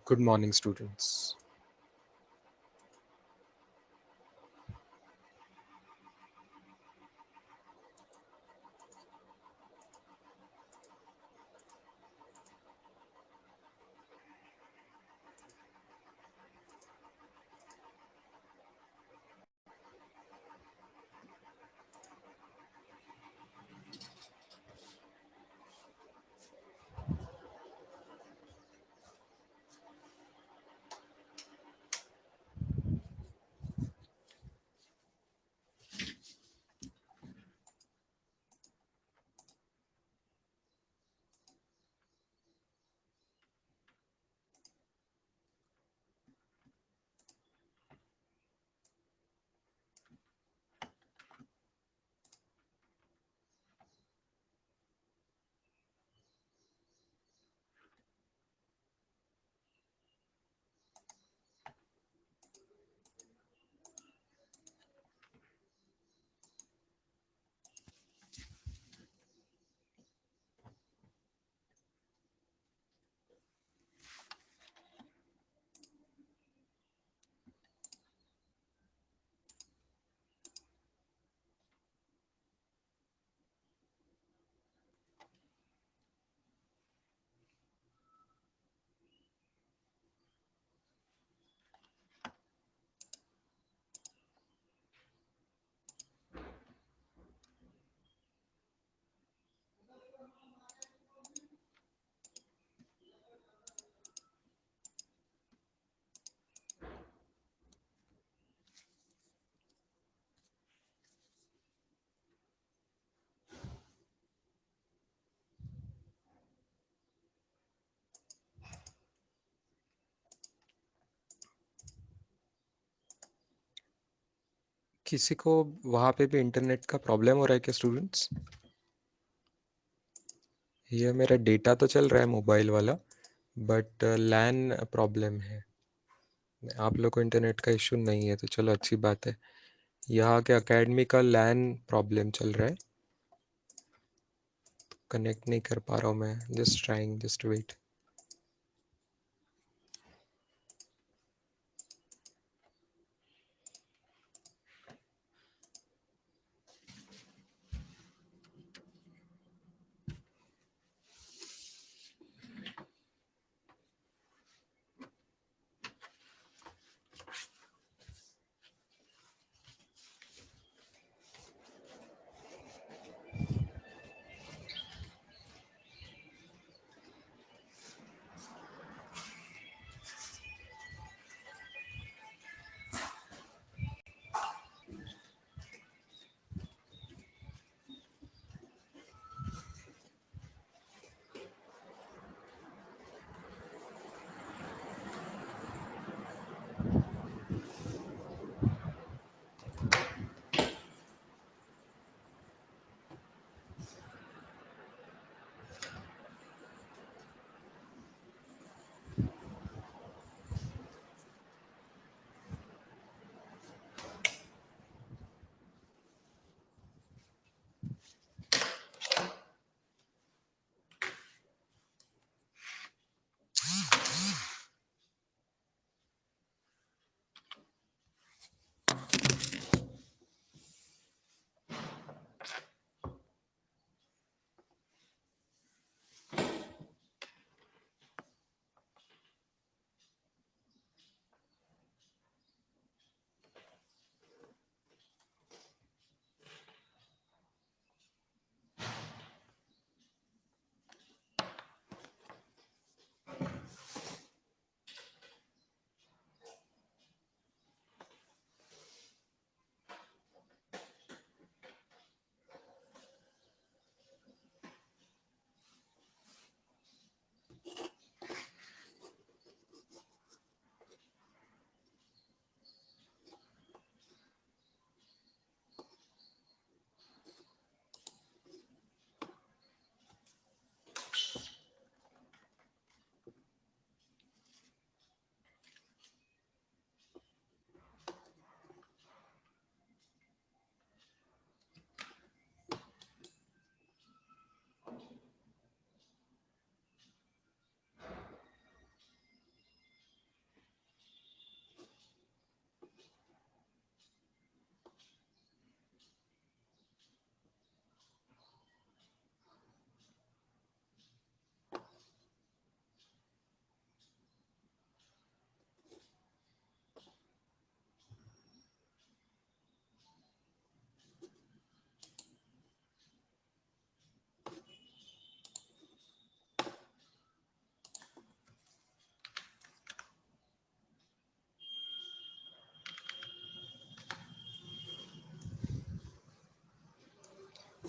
Good morning, students. किसी को वहाँ पे भी इंटरनेट का प्रॉब्लम हो रहा है क्या स्टूडेंट्स? ये मेरा डेटा तो चल रहा है मोबाइल वाला, बट लैन प्रॉब्लम है। आप लोग को इंटरनेट का इशू नहीं है तो चलो अच्छी बात है। यहाँ के एकेडमी का लैन प्रॉब्लम चल रहा है, कनेक्ट नहीं कर पा रहा हूँ मैं। Just trying, just wait.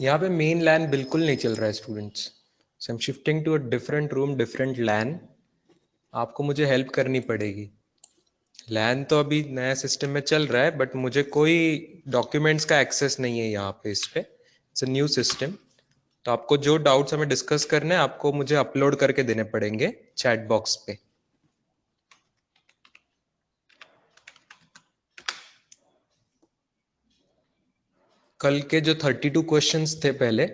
यहाँ पे मेन लैन बिल्कुल नहीं चल रहा है students, so I am shifting to a different room, different LAN. आपको मुझे हेल्प करनी पड़ेगी। लैन तो अभी नया सिस्टम में चल रहा है, बट मुझे कोई डॉक्यूमेंट्स का एक्सेस नहीं है यहाँ पे इस पे। It's a new system. तो आपको जो डाउट्स हमें डिस्कस करने हैं, आपको मुझे अपलोड करके देने पड़ेंगे चैट बॉक्स पे। कल के जो 32 क्वेश्चंस थे पहले,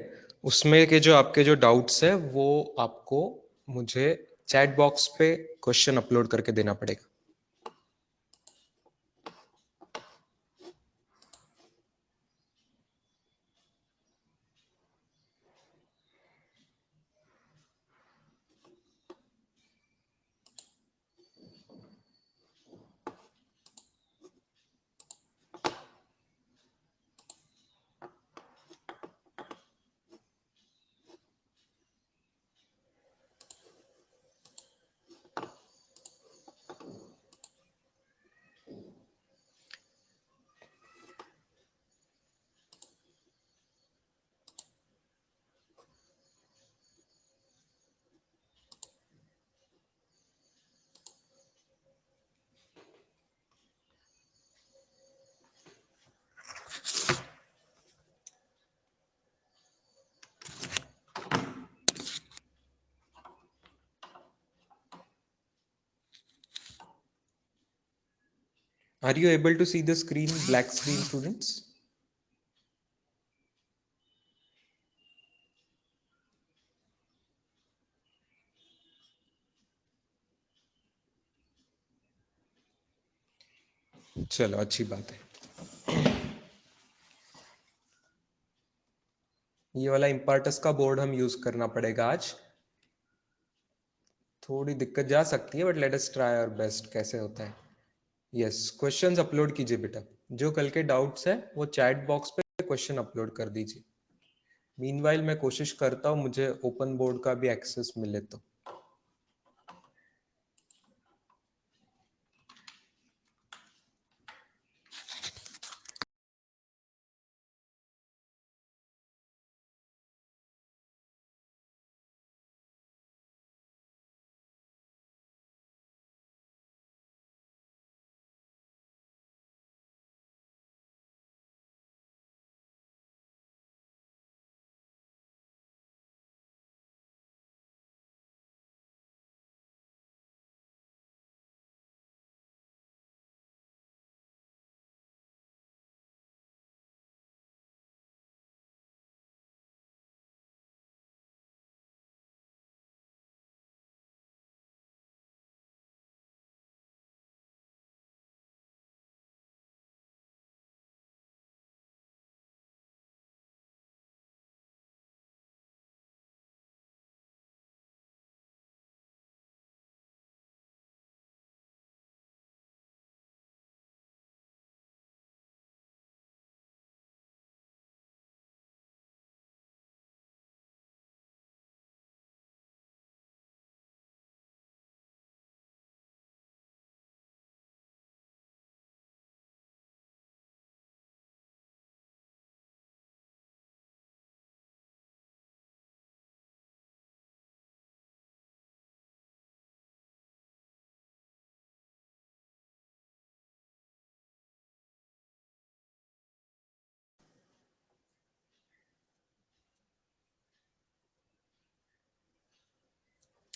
उसमें के जो आपके जो डाउट्स है वो आपको मुझे चैट बॉक्स पे क्वेश्चन अपलोड करके देना पड़ेगा। Are you able to see the screen, black screen students? चलो अच्छी बात है। ये वाला इम्पार्टस का बोर्ड हम यूज करना पड़ेगा आज। थोड़ी दिक्कत जा सकती है, but let us try our best. कैसे होता है? यस, क्वेश्चंस अपलोड कीजिए बेटा। जो कल के डाउट्स है वो चैट बॉक्स पे क्वेश्चन अपलोड कर दीजिए। मीनवाइल मैं कोशिश करता हूँ मुझे ओपन बोर्ड का भी एक्सेस मिले तो।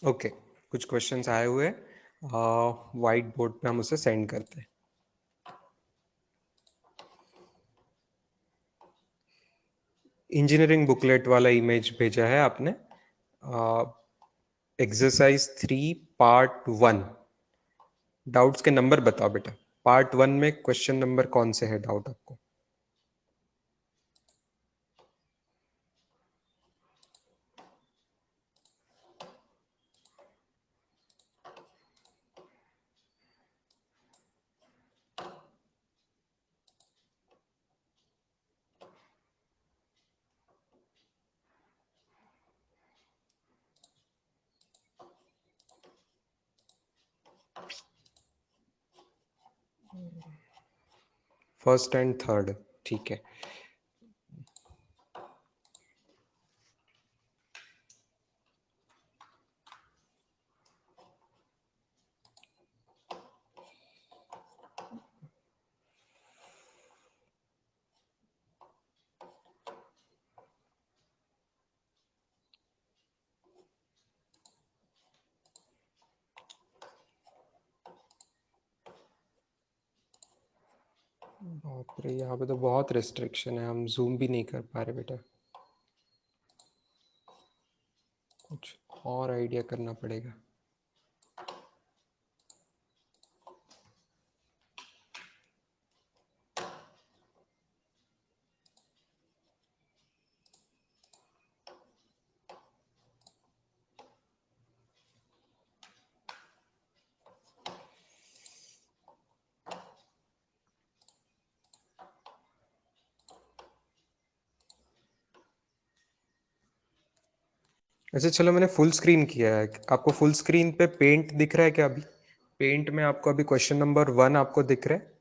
ओके, कुछ क्वेश्चंस आए हुए वाइट बोर्ड पे, हम उसे सेंड करते हैं। इंजीनियरिंग बुकलेट वाला इमेज भेजा है आपने। Exercise 3 part 1। डाउट्स के नंबर बताओ बेटा। पार्ट 1 में क्वेश्चन नंबर कौन से है डाउट आपको? फर्स्ट एंड थर्ड, ठीक है। बाप रे, यहाँ पे तो बहुत रिस्ट्रिक्शन है, हम जूम भी नहीं कर पा रहे बेटा। कुछ और आइडिया करना पड़ेगा। अच्छा चलो, मैंने फुल स्क्रीन किया है। आपको फुल स्क्रीन पे पेंट दिख रहा है क्या अभी? पेंट में आपको अभी क्वेश्चन नंबर 1 आपको दिख रहा है।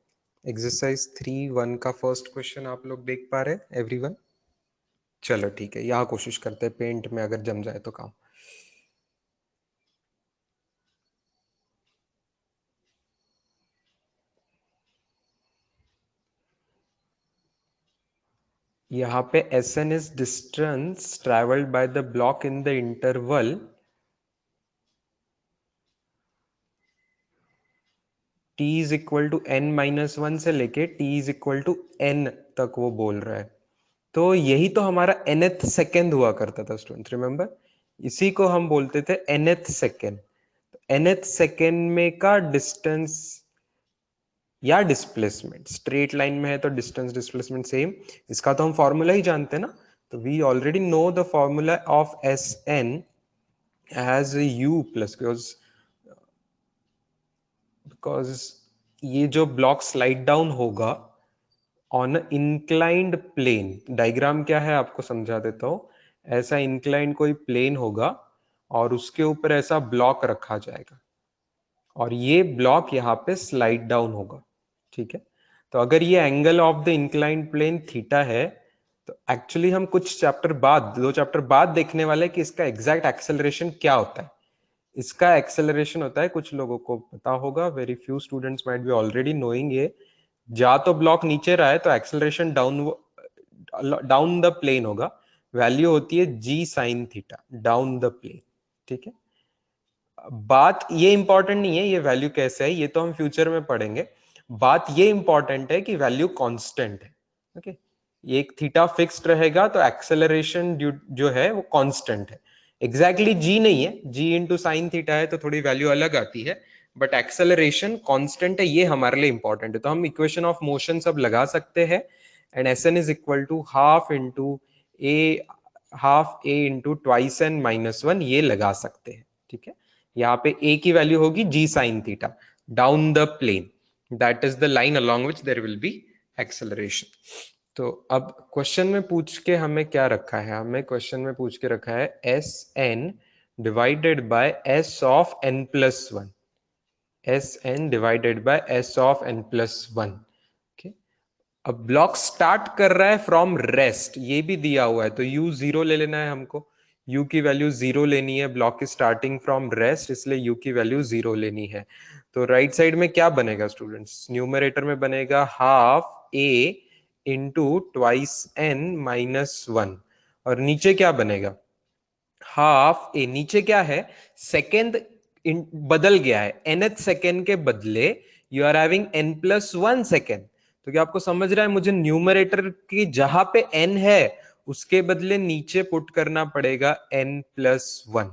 एक्सरसाइज 3.1 का फर्स्ट क्वेश्चन आप लोग देख पा रहे हैं एवरीवन? चलो ठीक है, यहाँ कोशिश करते हैं पेंट में अगर जम जाए तो काम। यहाँ पे SN is distance travelled by the block in the interval t is equal to n-1 से लेके t is equal to n तक वो बोल रहा है। तो यही तो हमारा nth सेकेंड हुआ करता था स्टूडेंट्स, रिमेंबर? इसी को हम बोलते थे nth सेकेंड। nth सेकेंड में का डिस्टेंस या डिस्प्लेसमेंट, स्ट्रेट लाइन में है तो डिस्टेंस डिस्प्लेसमेंट सेम, इसका तो हम फॉर्मूला ही जानते हैं ना। तो we already know the formula of SN as u plus, because ये जो ब्लॉक स्लाइड डाउन होगा ऑन इंक्लाइंड प्लेन, डायग्राम क्या है आपको समझा देता हूं। ऐसा इंक्लाइंड कोई प्लेन होगा और उसके ऊपर ऐसा ब्लॉक रखा जाएगा और ये ब्लॉक यहाँ पे स्लाइड डाउन होगा, ठीक है। तो अगर ये angle of the inclined plane theta है, तो एक्चुअली हम कुछ चैप्टर बाद, 2 चैप्टर बाद देखने वाले हैं कि इसका एग्जैक्ट एक्सेलरेशन क्या होता है। इसका एक्सेलरेशन होता है, कुछ लोगों को पता होगा, very few students might be already knowing ये, जा तो ब्लॉक नीचे रहा है तो एक्सेलरेशन डाउन द प्लेन होगा। वैल्यू होती है g sine theta down the plane, ठीक है। बात ये इंपॉर्टेंट नहीं है ये वैल्यू कैसे है, ये तो हम फ्यूचर में पढ़ेंगे। बात ये इंपॉर्टेंट है कि वैल्यू कांस्टेंट है, ओके। एक थीटा फिक्स्ड रहेगा तो एक्सेलरेशन जो है वो कांस्टेंट है। एग्जैक्टली जी नहीं है, जी इंटू साइन थीटा है तो थोड़ी वैल्यू अलग आती है, बट एक्सेलरेशन कांस्टेंट है, ये हमारे लिए इंपॉर्टेंट है। तो हम इक्वेशन ऑफ मोशन सब लगा सकते हैं, and SN is equal to a half a into twice n-1 ये लगा सकते हैं, ठीक है। यहाँ पे a की वैल्यू होगी g sine theta down the plane, that is the line along which there will be acceleration. तो अब क्वेश्चन में पूछ के हमें क्या रखा है, हमें क्वेश्चन में पूछ के रखा है SN divided by S of n+1, SN divided by S of n+1। अब ब्लॉक स्टार्ट कर रहा है फ्रॉम रेस्ट, ये भी दिया हुआ है, तो u 0 ले लेना है हमको। u की वैल्यू 0 लेनी है, ब्लॉक की स्टार्टिंग फ्रॉम रेस्ट, इसलिए u की वैल्यू 0 लेनी है। तो राइट साइड में क्या बनेगा स्टूडेंट्स? न्यूमरेटर में बनेगा half a into twice n-1, और नीचे क्या बनेगा? हाफ ए, नीचे क्या है? सेकेंड बदल गया है, nth सेकेंड के बदले you are having n+1 second. तो क्या आपको समझ रहा है, मुझे न्यूमरेटर की जहां पे n है उसके बदले नीचे पुट करना पड़ेगा n+1,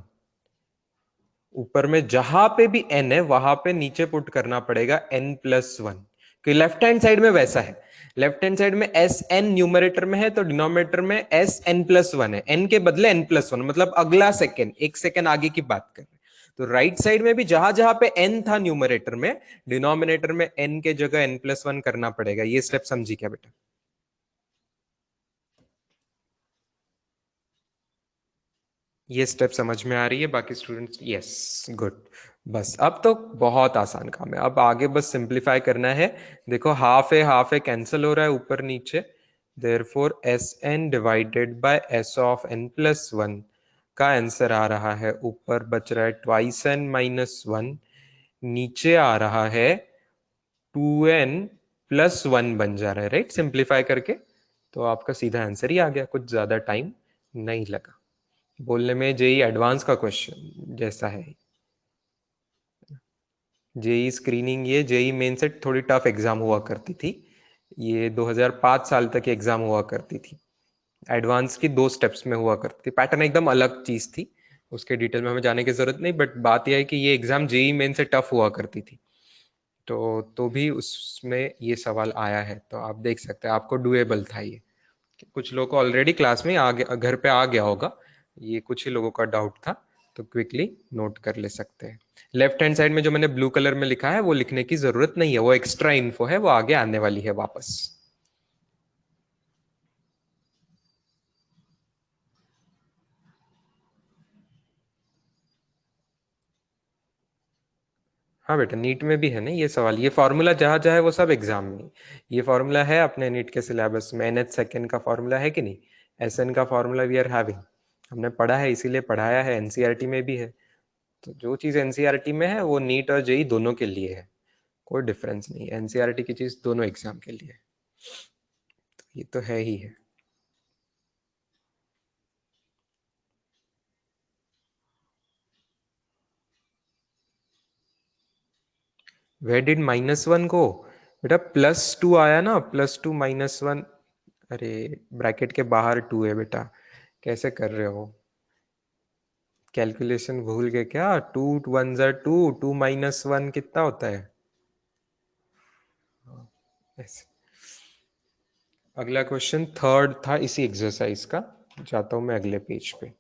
ऊपर में जहां पे भी n है वहां पे नीचे पुट करना पड़ेगा n+1। कि लेफ्ट हैंड साइड में वैसा है, लेफ्ट हैंड साइड में SN न्यूमरेटर में है तो डिनोमिनेटर में SN+1 है, n के बदले n+1, मतलब अगला सेकेंड, एक सेकेंड आगे की बात कर रहे हैं। तो राइट साइड में भी जहां जहां पे n था न्यूमरेटर में, डिनोमिनेटर में n के जगह n+1 करना पड़ेगा। ये स्टेप समझी क्या बेटा? ये स्टेप समझ में आ रही है बाकी स्टूडेंट्स? Yes, good. बस अब तो बहुत आसान काम है, अब आगे बस सिंप्लीफाई करना है। देखो हाफ है कैंसिल हो रहा है ऊपर नीचे, therefore SN divided by S of n+1 का आंसर आ रहा है, ऊपर बच रहा है ट्वाइस n-1, नीचे आ रहा है 2n+1 बन जा रहा है, राइट, सिंप्लीफाई करके। तो आपका सीधा आंसर ही आ गया, कुछ ज्यादा टाइम नहीं लगा। बोलने में जेई एडवांस का क्वेश्चन जैसा है। जेई स्क्रीनिंग, ये जेई मेन से थोड़ी टफ एग्जाम हुआ करती थी, ये 2005 साल तक एग्जाम हुआ करती थी। एडवांस की 2 स्टेप्स में हुआ करती थी, पैटर्न एकदम अलग चीज थी, उसके डिटेल में हमें जाने की जरूरत नहीं, बट बात यह है कि ये एग्जाम जेई मेन से टफ हुआ करती थी। तो भी उसमें ये सवाल आया है, तो आप देख सकते हैं आपको डुएबल था ये। कुछ लोगों को ऑलरेडी क्लास में आ गया, घर पे आ गया होगा, ये कुछ ही लोगों का डाउट था, तो क्विकली नोट कर ले सकते हैं। लेफ्ट हैंड साइड में जो मैंने ब्लू कलर में लिखा है वो लिखने की जरूरत नहीं है, वो एक्स्ट्रा इन्फो है, वो आगे आने वाली है वापस। हाँ बेटा, नीट में भी है ना ये सवाल, ये फॉर्मूला जहां जहाँ है वो सब एग्जाम में। ये फॉर्मूला है अपने नीट के सिलेबस में, NH सेकेंड का फॉर्मूला है कि नहीं, SN का फॉर्मूला वी आर हैविंग, हमने पढ़ा है, इसीलिए पढ़ाया है, एनसीईआरटी में भी है। तो जो चीज एनसीईआरटी में है वो नीट और जेई दोनों के लिए है, कोई डिफरेंस नहीं, एनसीईआरटी की चीज दोनों एग्जाम के लिए है, तो ये तो है ही है। वेयर डिड -1 को, बेटा +2 आया ना, +2 -1, अरे ब्रैकेट के बाहर 2 है बेटा, कैसे कर रहे हो, कैलकुलेशन भूल गए क्या, 2 1 ज़ा 2, 2 -1 कितना होता है। ऐसे। अगला क्वेश्चन थर्ड था इसी एक्सरसाइज का, जाता हूं मैं अगले पेज पे।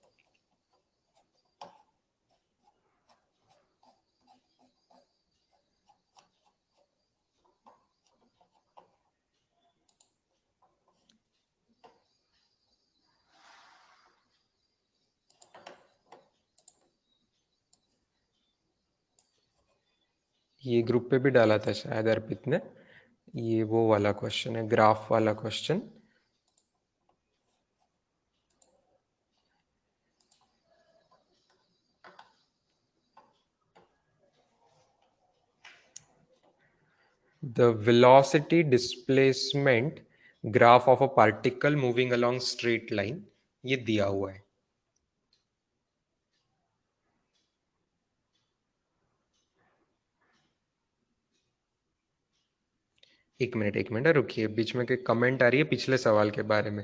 ये ग्रुप पे भी डाला था शायद अर्पित ने, ये वो वाला क्वेश्चन है, ग्राफ वाला question. The velocity displacement graph of a particle moving along straight line, ये दिया हुआ है। एक मिनट रुकिए, बीच में कोई कमेंट आ रही है पिछले सवाल के बारे में।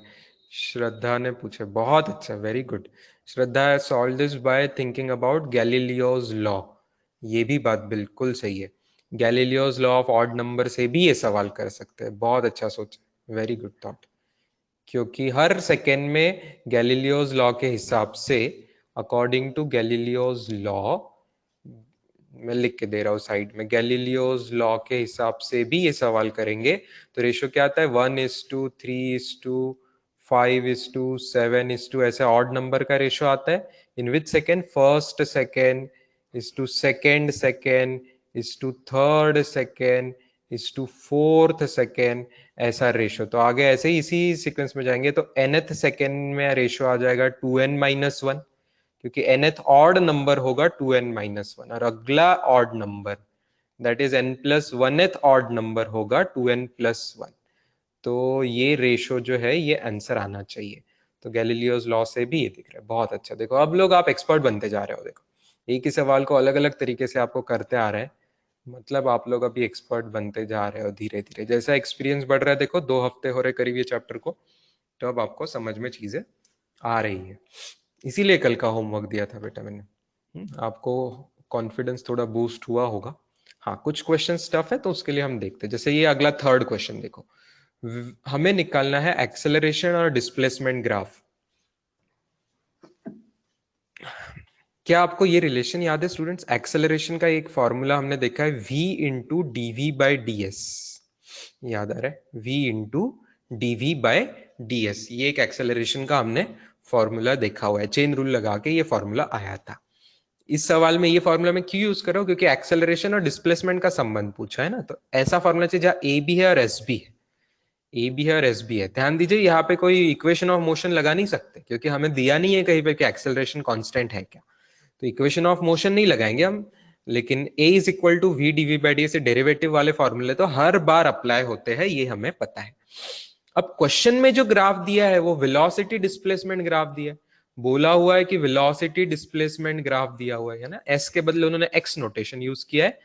श्रद्धा ने पूछे, बहुत अच्छा, very good. Shraddha solve this by thinking about Galileo's law, ये भी बात बिल्कुल सही है। Galileo's law of odd number से भी ये सवाल कर सकते हैं, बहुत अच्छा सोचा, वेरी गुड थॉट। क्योंकि हर सेकेंड में गैलीलियोज लॉ के हिसाब से, अकॉर्डिंग टू गैलीलियोज लॉ, मैं लिख के दे रहा हूँ साइड में, गैलीलियोज लॉ के हिसाब से भी ये सवाल करेंगे तो रेशियो क्या आता है, 1:3:5:7 ऐसे ऑड नंबर का रेशियो आता है। In which second, first second second second third second fourth second, ऐसा रेशियो। तो आगे ऐसे ही इसी सीक्वेंस में जाएंगे तो nth सेकेंड में रेशियो आ जाएगा 2n-1, क्योंकि nth ऑड नंबर होगा 2n-1, और अगला odd number that is n+1th odd number होगा 2n+1। तो ये रेशो जो है ये आंसर आना चाहिए। तो गैलीलियोस लॉ से भी ये दिख रहा है, बहुत अच्छा। देखो अब लोग आप एक्सपर्ट बनते जा रहे हो, देखो एक ही सवाल को अलग अलग तरीके से आपको करते आ रहे हैं, मतलब आप लोग अभी एक्सपर्ट बनते जा रहे हो धीरे धीरे, जैसा एक्सपीरियंस बढ़ रहा है, देखो 2 हफ्ते हो रहे करीब ये चैप्टर को, तो अब आपको समझ में चीजें आ रही है। इसीलिए कल का होमवर्क दिया था बेटा मैंने। आपको कॉन्फिडेंस थोड़ा बूस्ट हुआ होगा। हाँ, कुछ क्वेश्चन टफ है तो उसके लिए हम देखते हैं, जैसे ये अगला थर्ड क्वेश्चन देखो, हमें निकालना है एक्सेलरेशन और डिस्प्लेसमेंट ग्राफ। क्या आपको ये रिलेशन याद है स्टूडेंट्स, एक्सेलरेशन का एक फॉर्मूला हमने देखा है, v इंटू डी.वी/ds, याद आ रहा है, v इंटू डी.वी/ds, ये एक एक्सेलरेशन का हमने फॉर्मूला देखा हुआ है, चेन रूल लगा के ये फॉर्मूला आया था। इस सवाल में ये फॉर्मूला मैं क्यों यूज कर रहा हूं, क्योंकि एक्सेलरेशन और डिस्प्लेसमेंट का संबंध पूछा है ना, तो ऐसा फॉर्मूला चाहिए जहां ए भी है और एस भी है, ए भी है और एस भी है। ध्यान दीजिए यहाँ पे कोई इक्वेशन ऑफ मोशन लगा नहीं सकते, क्योंकि हमें दिया नहीं है कहीं पे कि एक्सेलरेशन कांस्टेंट है क्या, तो इक्वेशन ऑफ मोशन नहीं लगाएंगे हम। लेकिन a is equal to v d v by d से डेरिवेटिव वाले फॉर्मूले तो हर बार अप्लाई होते हैं, ये हमें पता है। अब क्वेश्चन में जो ग्राफ दिया है वो वेलोसिटी डिस्प्लेसमेंट ग्राफ दिया है, बोला हुआ है कि वेलोसिटी डिस्प्लेसमेंट ग्राफ दिया हुआ है ना, एस के बदले उन्होंने एक्स नोटेशन यूज किया है।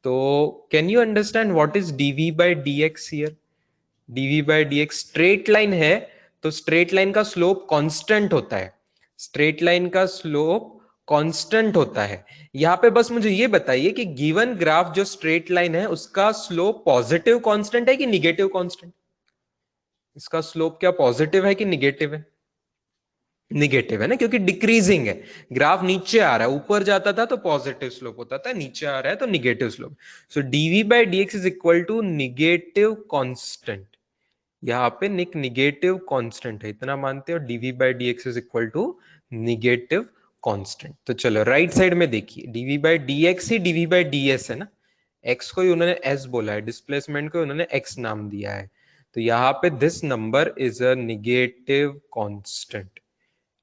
तो can you understand what is d v by d x here, d v by d x straight line है तो स्ट्रेट लाइन का स्लोप कांस्टेंट होता है, स्ट्रेट लाइन का स्लोप कांस्टेंट होता है। यहां पे बस मुझे ये बताइए कि गिवन ग्राफ जो स्ट्रेट लाइन है उसका स्लोप पॉजिटिव कांस्टेंट है कि निगेटिव कांस्टेंट? इसका स्लोप क्या पॉजिटिव है कि निगेटिव है? निगेटिव है ना, क्योंकि डिक्रीजिंग है, ग्राफ नीचे आ रहा है, ऊपर जाता था तो पॉजिटिव स्लोप होता था, नीचे आ रहा है तो negative slope. So d v by d x is equal to negative constant. यहाँ पे निक निगेटिव कांस्टेंट है, इतना मानते हो, d v by d x is equal to negative constant. तो चलो राइट साइड में देखिए, डीवी बाई डी एक्स ही डीवी बाई डी एस है ना, एक्स को ही उन्होंने एस बोला है, डिस्प्लेसमेंट को उन्होंने एक्स नाम दिया है। तो यहाँ पे this number is a negative constant,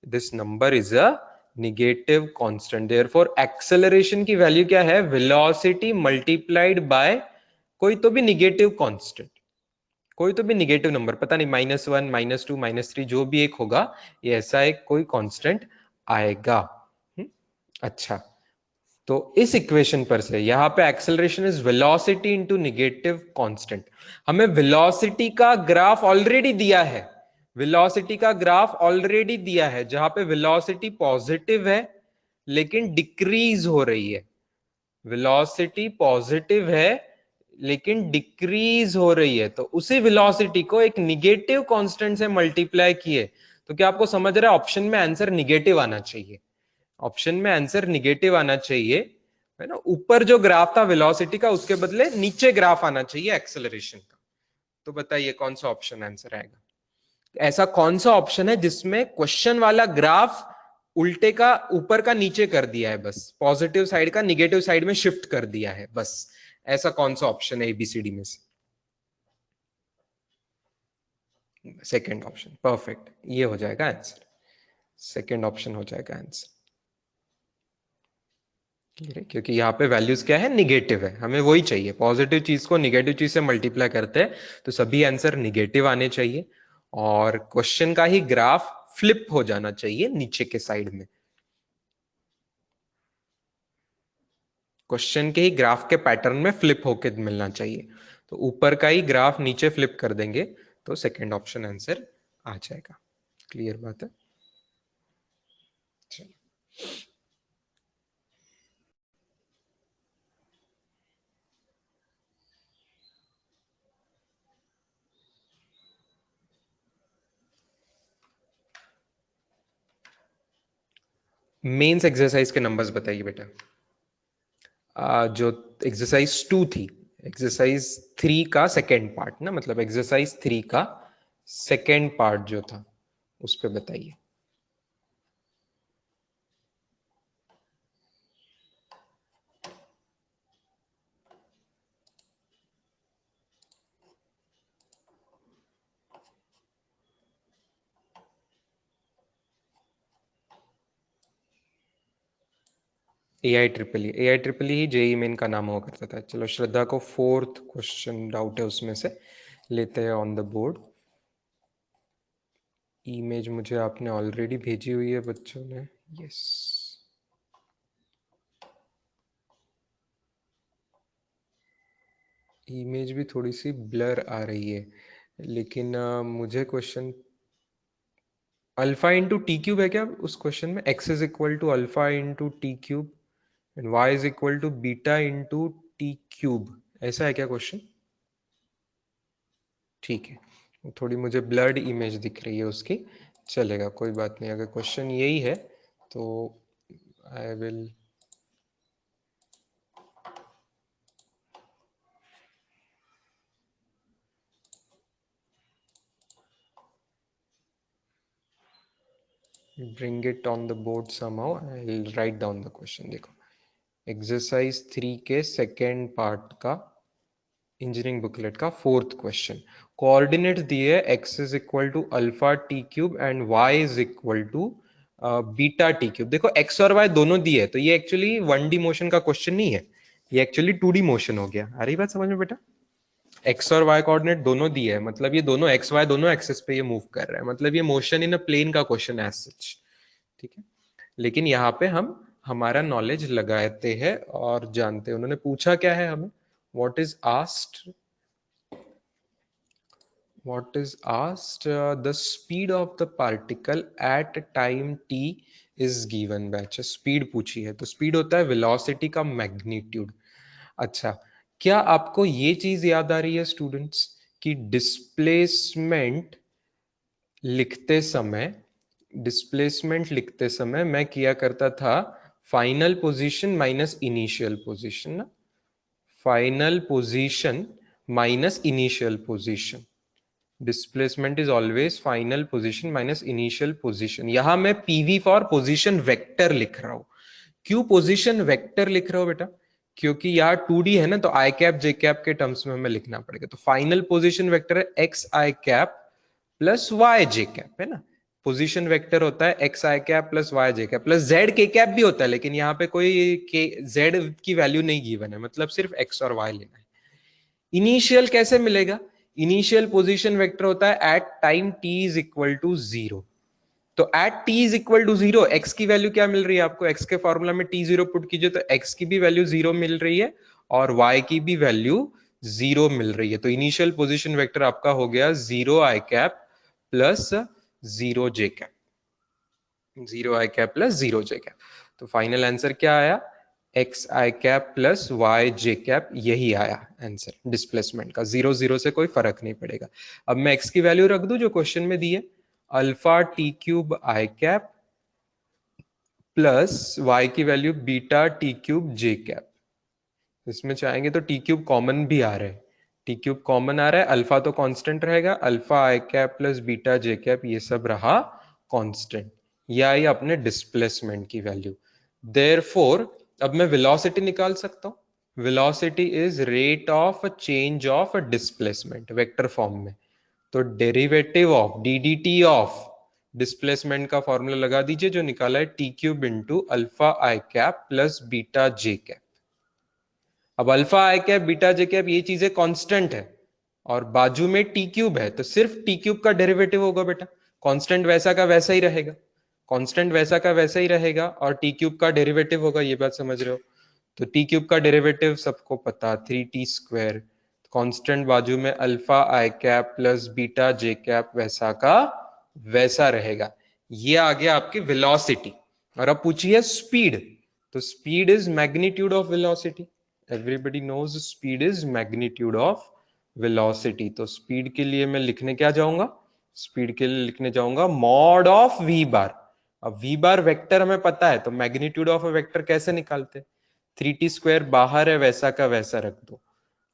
this number is a negative constant, therefore acceleration की वैल्यू क्या है, वेलोसिटी मल्टीप्लाइड बाय कोई तो भी निगेटिव कांस्टेंट, कोई तो भी निगेटिव नंबर, पता नहीं -1 -2 -3 जो भी एक होगा, ये ऐसा एक कोई कांस्टेंट आएगा। अच्छा, तो इस इक्वेशन पर से यहां पे acceleration is velocity into negative constant. हमें वेलोसिटी का ग्राफ ऑलरेडी दिया है, वेलोसिटी का ग्राफ ऑलरेडी दिया है जहां पे वेलोसिटी पॉजिटिव है लेकिन डिक्रीज हो रही है, वेलोसिटी पॉजिटिव है लेकिन डिक्रीज हो रही है, तो उसी वेलोसिटी को एक निगेटिव कांस्टेंट से मल्टीप्लाई किए, तो क्या आपको समझ रहा है ऑप्शन में आंसर निगेटिव आना चाहिए, ऑप्शन में आंसर निगेटिव आना चाहिए, है ना, ऊपर जो ग्राफ था वेलोसिटी का उसके बदले नीचे ग्राफ आना चाहिए एक्सेलरेशन का। तो बताइए कौन सा ऑप्शन आंसर आएगा? ऐसा कौन सा ऑप्शन है जिसमें क्वेश्चन वाला ग्राफ उल्टे का ऊपर का नीचे कर दिया है, बस पॉजिटिव साइड का निगेटिव साइड में शिफ्ट कर दिया है, बस ऐसा कौन सा ऑप्शन है एबीसीडी में से? सेकेंड ऑप्शन, परफेक्ट, ये हो जाएगा आंसर, सेकेंड ऑप्शन हो जाएगा आंसर। क्लियर है, क्योंकि यहाँ पे वैल्यूज क्या है, निगेटिव है, हमें वही चाहिए, पॉजिटिव चीज को निगेटिव चीज से मल्टीप्लाई करते हैं तो सभी आंसर निगेटिव आने चाहिए, और क्वेश्चन का ही ग्राफ फ्लिप हो जाना चाहिए नीचे के साइड में, क्वेश्चन के ही ग्राफ के पैटर्न में फ्लिप होके मिलना चाहिए, तो ऊपर का ही ग्राफ नीचे फ्लिप कर देंगे तो सेकंड ऑप्शन आंसर आ जाएगा। क्लियर बात है? मेंस एक्सरसाइज के नंबर्स बताइए बेटा। जो एक्सरसाइज 2 थी, एक्सरसाइज 3 का सेकेंड पार्ट ना, मतलब एक्सरसाइज 3 का सेकेंड पार्ट जो था उस पर बताइए। ए आई ट्रिपल ई ही जेई मेन का नाम हुआ करता था। चलो श्रद्धा को फोर्थ क्वेश्चन डाउट है उसमें से, लेते हैं ऑन द बोर्ड। इमेज मुझे आपने ऑलरेडी भेजी हुई है बच्चों ने, यस। इमेज भी थोड़ी सी ब्लर आ रही है, लेकिन मुझे question alpha into t cube है क्या उस क्वेश्चन में? X is equal to alpha into t cube and y is equal to beta into t cube, ऐसा है क्या क्वेश्चन? ठीक है, वो थोड़ी मुझे ब्लर्ड इमेज दिख रही है उसकी, चलेगा कोई बात नहीं, अगर क्वेश्चन यही है तो I will bring it on the board somehow, I'll write down the question। देखो एक्सरसाइज 3 के सेकेंड पार्ट का इंजीनियरिंग बुकलेट का फोर्थ क्वेश्चन, कोऑर्डिनेट्स दिए x is equal to alpha t cube and y is equal to beta t cube. देखो x और y दोनों दिए, तो ये एक्चुअली 1D मोशन का क्वेश्चन नहीं है, ये एक्चुअली 2D मोशन हो गया। आ रही बात समझ में बेटा? एक्स और वाई कोऑर्डिनेट दोनों दिए है, मतलब ये दोनों एक्स वाई दोनों एक्सेस पे ये मूव कर रहा है, मतलब ये मोशन इन अ प्लेन का क्वेश्चन है एज सच। ठीक है, लेकिन यहाँ पे हम हमारा नॉलेज लगाते हैं और जानते हैं, उन्होंने पूछा क्या है हमें, what is asked, what is asked, the speed of the particle at time t is given by, अच्छा स्पीड पूछी है तो स्पीड होता है वेलोसिटी का मैग्नीट्यूड। अच्छा, क्या आपको ये चीज याद आ रही है स्टूडेंट्स कि लिखते समय डिस्प्लेसमेंट लिखते समय मैं किया करता था final position minus initial position ना, final position minus initial position, displacement is always final position minus initial position. यहां मैं पीवी फॉर पोजीशन वेक्टर लिख रहा हूं। क्यों पोजीशन वेक्टर लिख रहा हूं बेटा? क्योंकि यहाँ 2D है ना, तो आई कैप जे कैप के टर्म्स में हमें लिखना पड़ेगा। तो फाइनल पोजीशन वेक्टर है एक्स आई कैप प्लस वाई जे कैप, है ना। पोजीशन वेक्टर होता है एक्स आई कैप प्लस वाई जे कैप प्लस जेड के कैप भी होता है, लेकिन यहाँ पे कोई के जेड की वैल्यू नहीं गिवन है, मतलब सिर्फ एक्स और वाई लेना है। इनिशियल कैसे मिलेगा? इनिशियल पोजीशन वेक्टर होता है at time t is equal to zero. तो at T is equal to zero x की वैल्यू क्या मिल रही है आपको? एक्स के फॉर्मूला में टी जीरो पुट कीजिए तो एक्स की भी वैल्यू जीरो मिल रही है और वाई की भी वैल्यू जीरो मिल रही है। तो इनिशियल पोजीशन वेक्टर आपका हो गया जीरो आई कैप प्लस जीरो जे कैप, जीरो आई कैप प्लस जीरो जे कैप। तो फाइनल आंसर क्या आया? एक्स आई कैप प्लस वाई जे कैप, यही आया आंसर डिस्प्लेसमेंट का। जीरो जीरो से कोई फर्क नहीं पड़ेगा। अब मैं एक्स की वैल्यू रख दूं जो क्वेश्चन में दी है, अल्फा टी क्यूब आई कैप प्लस वाई की वैल्यू बीटा टी क्यूब जे कैप। इसमें चाहेंगे तो टी क्यूब कॉमन भी आ रहा है, टी क्यूब कॉमन आ रहा है, अल्फा तो कांस्टेंट रहेगा, alpha i cap plus beta j cap ये सब रहा कांस्टेंट। ये आई अपने डिस्प्लेसमेंट की वैल्यू। देयरफॉर अब मैं वेलोसिटी निकाल सकता हूं। Velocity is rate of change of displacement vector form में। तो derivative of D d t of displacement का फॉर्मूला लगा दीजिए जो निकाला है T cube into alpha i cap plus beta j cap. अब alpha i cap beta j cap ये चीजें कांस्टेंट है और बाजू में टी क्यूब है, तो सिर्फ टी क्यूब का डेरिवेटिव होगा बेटा। कांस्टेंट वैसा का वैसा ही रहेगा, कांस्टेंट वैसा का वैसा ही रहेगा और टी क्यूब का डेरिवेटिव होगा, ये बात समझ रहे हो? तो टी क्यूब का डेरिवेटिव सबको पता, 3t स्क्वायर। कांस्टेंट बाजू में alpha i cap plus beta j cap वैसा का वैसा रहेगा। ये आ गया आपकी वेलोसिटी। और अब पूछिए स्पीड। तो speed is magnitude of velocity. Everybody knows speed is magnitude of velocity. तो स्पीड के लिए मैं लिखने क्या जाऊंगा? स्पीड के लिए लिखने जाऊंगा मॉड ऑफ वी बार। अब वी बार वेक्टर हमें पता है, तो मैग्नीट्यूड ऑफ अ वेक्टर कैसे निकालते? 3t स्क्वायर बाहर है वैसा का वैसा रख दो।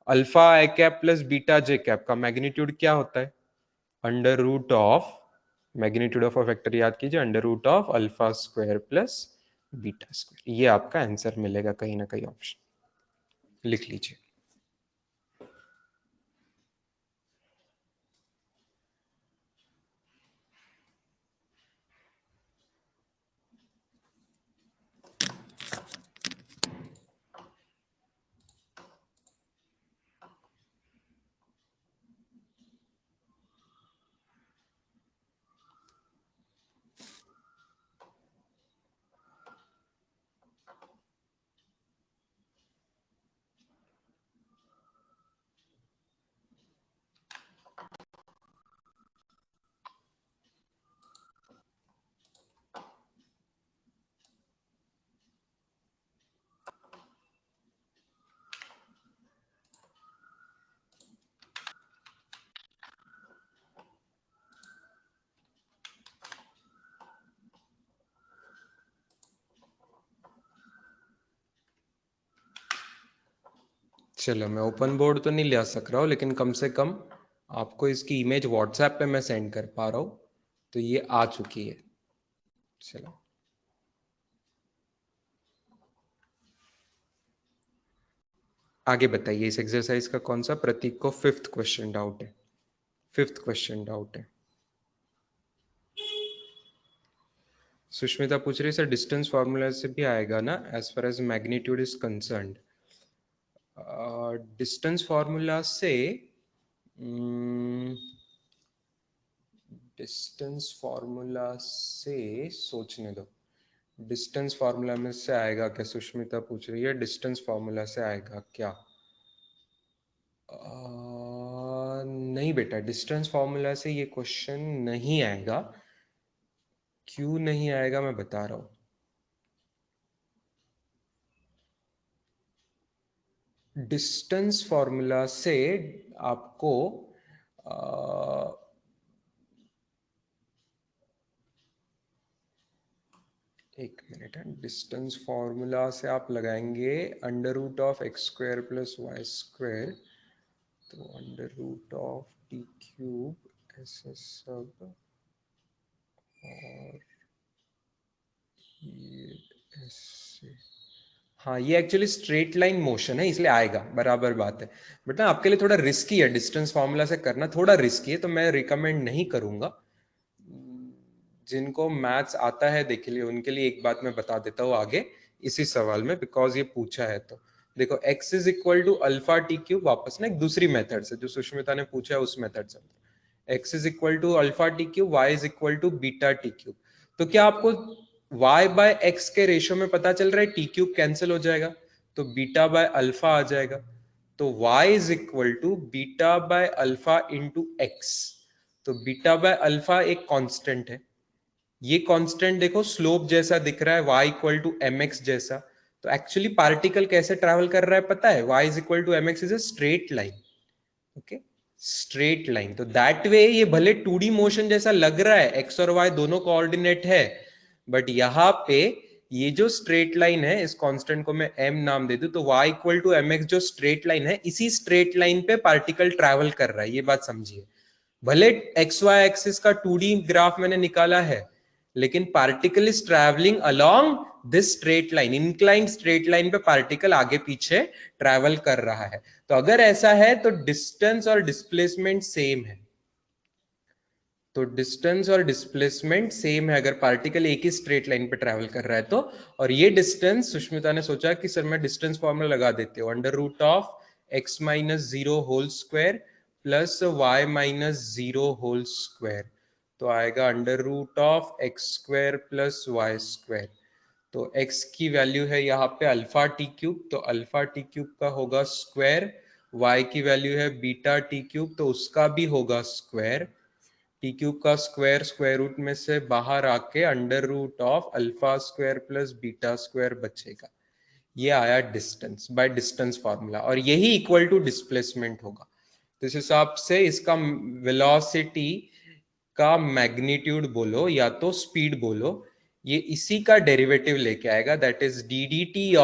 Alpha i cap plus beta j cap का मैग्नीट्यूड क्या होता है? Under root of, magnitude of a vector याद कीजिए, under root of alpha square plus beta square. ये आपका आंसर मिलेगा कहीं ना कहीं, ऑप्शन लिख लीजिए। चलो, मैं ओपन बोर्ड तो नहीं ले सक रहा हूँ, लेकिन कम से कम आपको इसकी इमेज व्हाट्सएप पे मैं सेंड कर पा रहा हूँ, तो ये आ चुकी है। चलो, आगे बताइए। इस एक्सरसाइज का कौन सा प्रतीक को फिफ्थ क्वेश्चन डाउट है? फिफ्थ क्वेश्चन डाउट है। सुष्मिता पूछ रही सर डिस्टेंस फॉर्मूला से भी आएगा ना as far as magnitude is concerned? Distance formula से, डिस्टेंस फॉर्मूला से सोचने दो। डिस्टेंस फॉर्मूला में से आएगा क्या? सुष्मिता पूछ रही है डिस्टेंस फॉर्मूला से आएगा क्या? नहीं बेटा, डिस्टेंस फॉर्मूला से ये क्वेश्चन नहीं आएगा। क्यों नहीं आएगा मैं बता रहा हूं। डिस्टेंस फॉर्मूला से आपको एक मिनट है, डिस्टेंस फॉर्मूला से आप लगाएंगे under root of x square plus y square, तो under root of t cube ऐसे सब, और ये ऐसे। हाँ, ये एक्चुअली स्ट्रेट लाइन मोशन है इसलिए आएगा, बराबर बात है। बट ना आपके लिए थोड़ा रिस्की है, डिस्टेंस फॉर्मूला से करना थोड़ा रिस्की है, तो मैं रिकमेंड नहीं करूंगा। जिनको मैथ्स आता है देखिए लिए, उनके लिए एक बात मैं बता देता हूँ आगे इसी सवाल में, बिकॉज ये पूछा है। तो देखो x is equal to alpha t cube, वापस ना एक दूसरी मेथड से जो सुष्मिता ने पूछा है उस मेथड से, x is equal to alpha t cube, y is equal to beta t cube. तो क्या आपको y बाय x के रेशियो में पता चल रहा है टी क्यूब कैंसिल हो जाएगा, तो बीटा बाय अल्फा आ जाएगा। तो y is equal to beta by alpha into x. तो बीटा बाय अल्फा एक कांस्टेंट है, ये कांस्टेंट देखो स्लोप जैसा दिख रहा है, y equal to m x जैसा। तो एक्चुअली पार्टिकल कैसे ट्रेवल कर रहा है पता है, y is equal to m x is a straight line. Okay, straight line. तो दैट वे ये भले 2D मोशन जैसा लग रहा है, x और y दोनों कोऑर्डिनेट है, बट यहां पे ये जो स्ट्रेट लाइन है, इस कांस्टेंट को मैं m नाम दे दूं, तो y equal to m x जो स्ट्रेट लाइन है, इसी स्ट्रेट लाइन पे पार्टिकल ट्रैवल कर रहा है, ये बात समझिए। भले एक्स वाई एक्सिस का 2D ग्राफ मैंने निकाला है, लेकिन particle is travelling along this straight line, inclined straight line पे पार्टिकल आगे पीछे ट्रैवल कर रहा है। तो अगर ऐसा है तो डिस्टेंस और डिस्प्लेसमेंट सेम है। तो डिस्टेंस और डिस्प्लेसमेंट सेम है अगर पार्टिकल एक ही स्ट्रेट लाइन पे ट्रैवल कर रहा है तो। और ये डिस्टेंस सुष्मिता ने सोचा कि सर मैं डिस्टेंस फॉर्मूला लगा देती हूँ, under root of x minus zero whole square plus y minus zero whole square. तो आएगा under root of x square plus y square. तो x की वैल्यू है यहाँ पे अल्फा टी क्यूब, तो अल्फा टी क्यूब का होगा स्क्वायर। y की वैल्यू है बीटा टी क्यूब, तो उसका भी होगा स्क्वायर। टी क्यूब का स्क्वायर स्क्वायर रूट में से बाहर आके under root of alpha square plus beta square बचेगा। ये आया डिस्टेंस बाय डिस्टेंस फॉर्मूला, और यही इक्वल टू डिस्प्लेसमेंट होगा। तो इस हिसाब से इसका वेलोसिटी का मैग्नीट्यूड बोलो या तो स्पीड बोलो, ये इसी का डेरिवेटिव लेके आएगा, that is d d t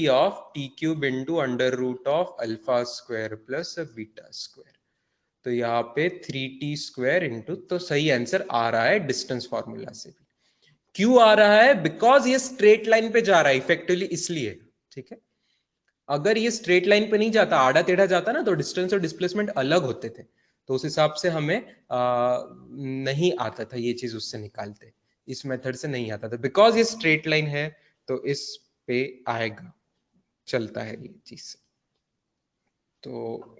of t cube into under root of alpha square plus beta square. तो यहाँ पे 3t स्क्वायर इंटू, तो सही आंसर आ रहा है डिस्टेंस फॉर्मूला से भी। क्यों आ रहा है, बिकॉज ये स्ट्रेट लाइन पे जा रहा है इफेक्टिवली, इसलिए। ठीक है, अगर ये स्ट्रेट लाइन पे नहीं जाता, आड़ा टेढ़ा जाता ना, तो डिस्टेंस और डिस्प्लेसमेंट अलग होते थे। तो उस हिसाब से हमें नहीं आता था ये चीज उससे निकालते, इस मेथड से नहीं आता था, बिकॉज ये स्ट्रेट लाइन है तो इस पे आएगा, चलता है ये चीज। तो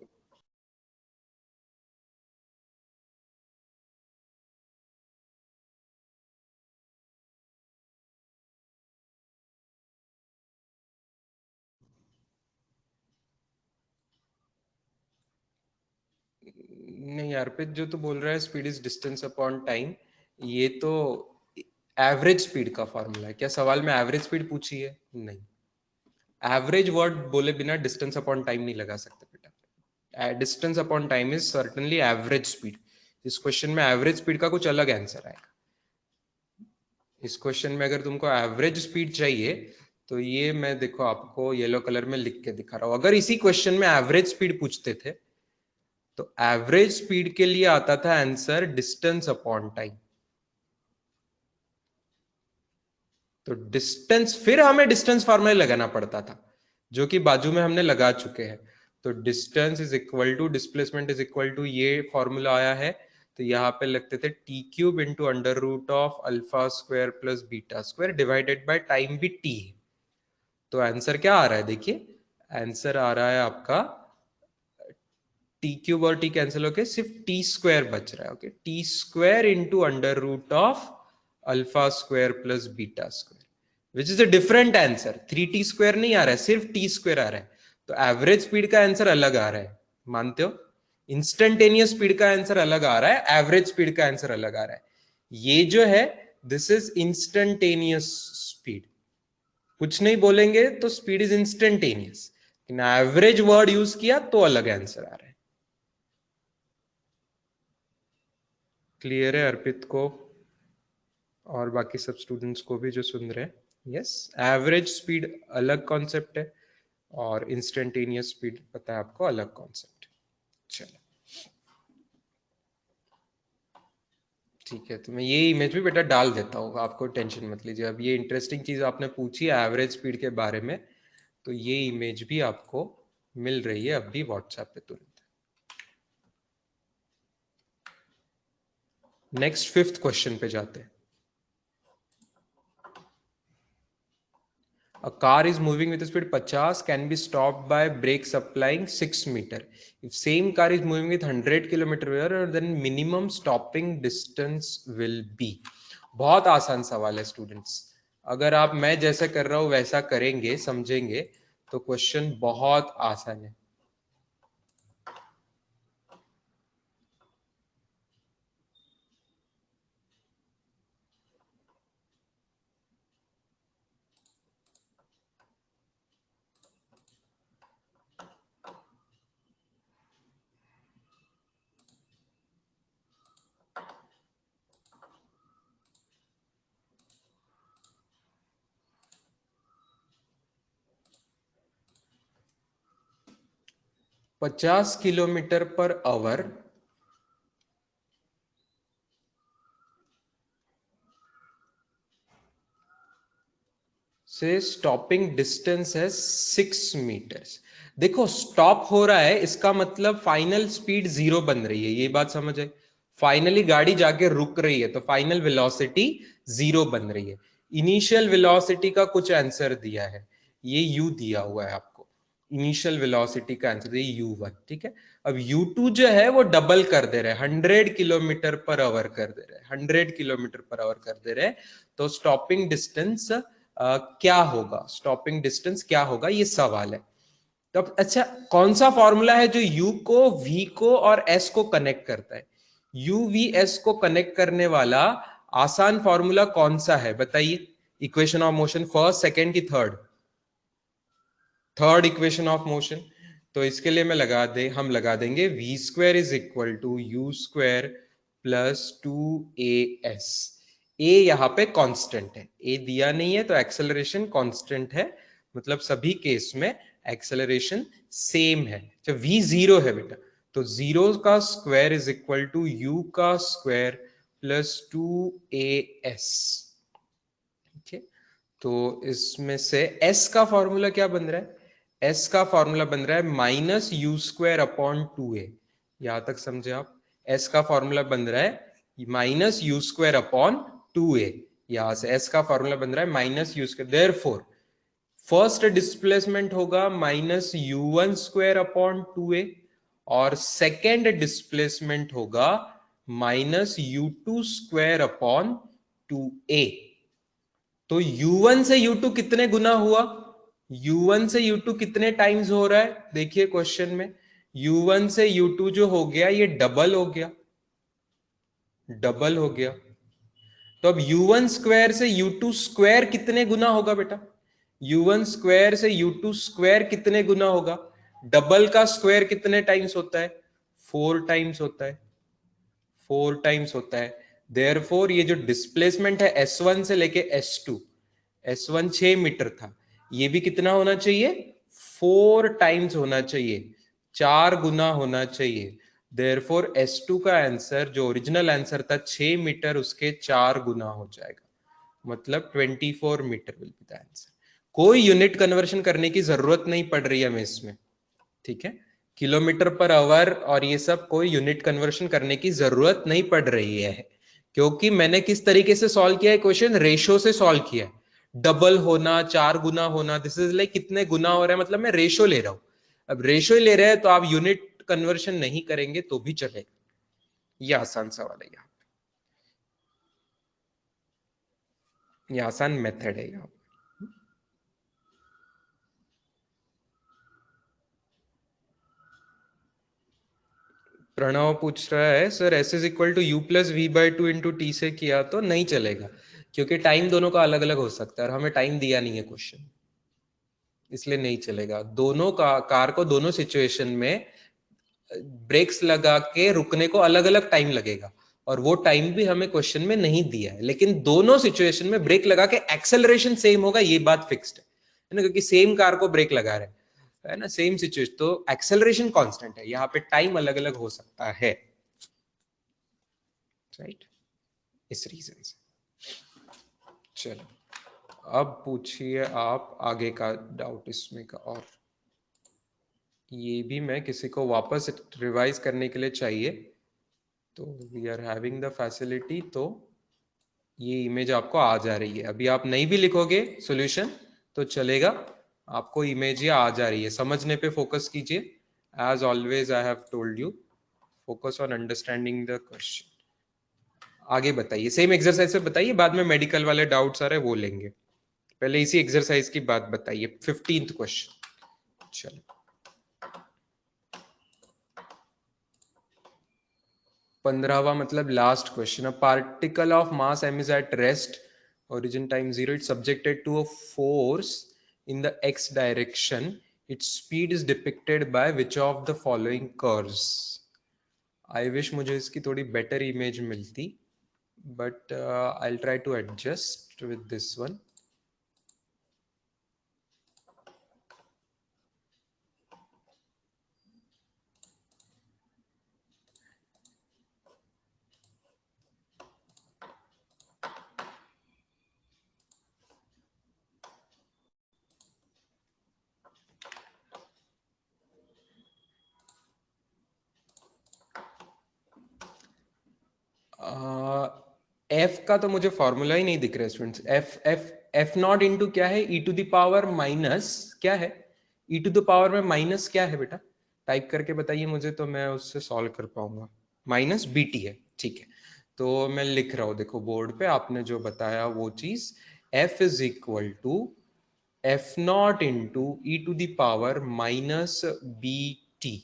नहीं यार, पे जो तो बोल रहा है speed is distance upon time, ये तो एवरेज स्पीड का फॉर्मूला है। क्या सवाल में एवरेज स्पीड पूछी है? नहीं, एवरेज वर्ड बोले बिना डिस्टेंस अपॉन टाइम नहीं लगा सकते बेटा। Distance upon time is certainly average speed. इस क्वेश्चन में एवरेज स्पीड का कुछ अलग आंसर आएगा। इस क्वेश्चन में अगर तुमको एवरेज स्पीड चाहिए तो ये मैं देखो आपको येलो कलर में लिख के दिखा रहा हूं। अगर इसी क्वेश्चन में एवरेज स्पीड पूछते थे तो एवरेज स्पीड के लिए आता था आंसर डिस्टेंस अपॉन टाइम। तो डिस्टेंस, फिर हमें डिस्टेंस फार्मूला लगाना पड़ता था, जो कि बाजू में हमने लगा चुके हैं। तो distance is equal to displacement is equal to, ये फॉर्मूला आया है, तो यहाँ पे लगते थे t cube into under root of alpha square plus beta square divided by time भी टी। तो आंसर क्या आ रहा है देखिए, आंसर आ रहा है आपका टी क्यूब और टी कैंसिल होके सिर्फ टी स्क्वायर बच रहा है। Okay, t square into under root of alpha square plus beta square, which is a different answer. 3t square नहीं आ रहा है, सिर्फ टी स्क्वायर आ रहा है। तो एवरेज स्पीड का आंसर अलग आ रहा है, मानते हो? इंस्टेंटेनियस स्पीड का आंसर अलग आ रहा है, एवरेज स्पीड का आंसर अलग आ रहा है। ये जो है दिस इज इंस्टेंटेनियस स्पीड, कुछ नहीं बोलेंगे तो स्पीड इज इंस्टेंटेनियस, लेकिन एवरेज वर्ड यूज किया तो अलग आंसर आ रहा है। क्लियर है अर्पित को और बाकी सब स्टूडेंट्स को भी जो सुन रहे हैं? यस, एवरेज स्पीड अलग कॉन्सेप्ट है और इंस्टेंटेनियस स्पीड पता है आपको अलग कॉन्सेप्ट। चलो ठीक है, तो मैं ये इमेज भी बेटा डाल देता हूँ, आपको टेंशन मत लीजिए। अब ये इंटरेस्टिंग चीज आपने पूछी है एवरेज स्पीड के बारे में, तो ये इमेज भी आपको मिल रही है अभी व्हाट्सएप पे तुरंत। नेक्स्ट फिफ्थ क्वेश्चन पे जाते हैं। A car is moving with a speed 50 can be stopped by brakes applying 6 meter. If same car is moving with 100 kilometer per hour, then minimum stopping distance will be. बहुत आसान सवाल है students, अगर आप मैं जैसे कर रहा हूं वैसा करेंगे समझेंगे तो क्वेश्चन बहुत आसान है। पचास किलोमीटर पर आवर से स्टॉपिंग डिस्टेंस है 6 मीटर्स। देखो स्टॉप हो रहा है इसका मतलब फाइनल स्पीड 0 बन रही है, ये बात समझ आए। फाइनली गाड़ी जाके रुक रही है तो फाइनल वेलोसिटी 0 बन रही है। इनिशियल वेलोसिटी का कुछ आंसर दिया है, ये u दिया हुआ है आपको। इनिशियल वेलोसिटी का आंसर ये u1, ठीक है। अब u2 जो है वो डबल कर दे रहे हैं, 100 किलोमीटर पर आवर कर दे रहे हैं, 100 किलोमीटर पर आवर कर दे रहे हैं। तो स्टॉपिंग डिस्टेंस क्या होगा, स्टॉपिंग डिस्टेंस क्या होगा, ये सवाल है। तो अच्छा, कौन सा फॉर्मूला है जो u को v को और s को कनेक्ट करता है? u v s को कनेक्ट करने वाला आसान फॉर्मूला कौन सा है बताइए? Equation of motion first, second की third? Third equation of motion. तो इसके लिए मैं हम लगा देंगे v square is equal to you square plus 2as। a यहाँ पे कांस्टेंट है, a दिया नहीं है तो एक्सेलरेशन कांस्टेंट है, मतलब सभी केस में एक्सेलरेशन सेम है। जब v जीरो है बेटा तो जीरो का square is equal to u का स्क्वायर प्लस 2as, ठीक है। तो इसमें से s का फॉर्मूला क्या बन रहा है? s का फॉर्मूला बन रहा है minus u square upon 2a। यहां तक समझे आप? s का फॉर्मूला बन रहा है minus u square upon 2a। यहां से s का फॉर्मूला बन रहा है minus u square, therefore first displacement होगा minus u1 square upon 2a और सेकेंड डिस्प्लेसमेंट होगा minus u2 square upon 2a। तो u1 से u2 कितने गुना हुआ? u1 से u2 कितने टाइम्स हो रहा है देखिए क्वेश्चन में। u1 से u2 जो हो गया ये डबल हो गया, डबल हो गया। तो अब u1 स्क्वायर से u2 स्क्वायर कितने गुना होगा बेटा? u1 स्क्वायर से u2 स्क्वायर कितने गुना होगा? डबल का स्क्वायर कितने टाइम्स होता है? 4 टाइम्स होता है, 4 टाइम्स होता है। देयरफॉर ये जो डिस्प्लेसमेंट है S1 से लेके S2, S1 6 मीटर था, ये भी कितना होना चाहिए? 4 टाइम्स होना चाहिए, 4 गुना होना चाहिए। देयरफॉर S2 का आंसर जो ओरिजिनल आंसर था 6 मीटर, उसके 4 गुना हो जाएगा, मतलब 24 metre will be the answer. कोई यूनिट कन्वर्शन करने की जरूरत नहीं पड़ रही है हमें इसमें, ठीक है। किलोमीटर पर आवर और ये सब कोई यूनिट कन्वर्शन करने की जरूरत नहीं पड़ रही है, क्योंकि मैंने किस तरीके से सॉल्व किया है क्वेश्चन? रेशो से सॉल्व किया है। डबल होना, 4 गुना होना, दिस इज लाइक कितने गुना हो रहा है, मतलब मैं रेशो ले रहा हूं। अब रेशो ही ले रहे हैं तो आप यूनिट कन्वर्शन नहीं करेंगे तो भी चलेगा। ये आसान सवाल है, ये आसान मेथड है यहाँ। प्रणव पूछ रहा है sir s is equal to you plus v by two into t से किया तो नहीं चलेगा, क्योंकि टाइम दोनों का अलग अलग हो सकता है और हमें टाइम दिया नहीं है क्वेश्चन, इसलिए नहीं चलेगा। दोनों का कार को दोनों सिचुएशन में ब्रेक्स लगा के रुकने को अलग अलग टाइम लगेगा, और वो टाइम भी हमें क्वेश्चन में नहीं दिया है, लेकिन दोनों सिचुएशन में ब्रेक लगा के एक्सेलरेशन सेम होगा, ये बात फिक्स्ड है ना, क्योंकि सेम कार को ब्रेक लगा रहे हैं, है ना, सेम सिचुएशन, तो एक्सेलरेशन कांस्टेंट है, यहाँ पे टाइम अलग अलग हो सकता है, राइट, इस रीजन से। चलो अब पूछिए आप आगे का डाउट इसमें का, और ये भी मैं किसी को वापस रिवाइज करने के लिए चाहिए, तो we are having the facility, तो ये इमेज आपको आ जा रही है, अभी आप नहीं भी लिखोगे सॉल्यूशन तो चलेगा, आपको इमेज ये आ जा रही है, समझने पे फोकस कीजिए, as always I have told you, focus on understanding the question. आगे बताइए, सेम एक्सरसाइज से बताइए, बाद में मेडिकल वाले डाउट्स आ रहे वो लेंगे, पहले इसी एक्सरसाइज की बात बताइए। 15th क्वेश्चन, चलो 15वां मतलब last question. A particle of mass m is at rest, origin time 0, it's subjected to a force in the x direction, its speed is depicted by which of the following curves? I wish मुझे इसकी थोड़ी better image मिलती, but I will try to adjust with this one. F का तो मुझे formula ही नहीं दिख रहा है students, f f f naught into क्या है, e to the power minus क्या है, ई टू द पावर में माइनस क्या है बेटा, टाइप करके बताइए मुझे, तो मैं उससे सॉल्व कर पाऊंगा। माइनस बी टी है, ठीक है, तो मैं लिख रहा हूं, देखो बोर्ड पे आपने जो बताया वो चीज, f is equal to f naught into e to the power minus b t.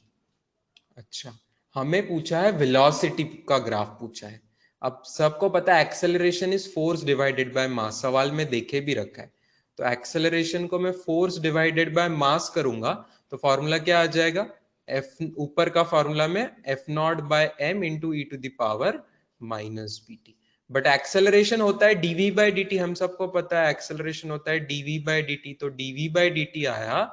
अच्छा, हमें पूछा है वेलोसिटी का ग्राफ पूछा है। अब सबको पता है acceleration is force divided by mass, सवाल में देखे भी रखा है, तो एक्सेलरेशन को मैं फोर्स डिवाइडेड बाय मास करूंगा तो फॉर्मूला क्या आ जाएगा, एफ ऊपर का फॉर्मूला में F not by m into e to the power minus b t, but acceleration होता है डीवी बाय डी, हम सबको पता है एक्सेलरेशन होता है डीवी बाय डी, तो डीवी बाय डी आया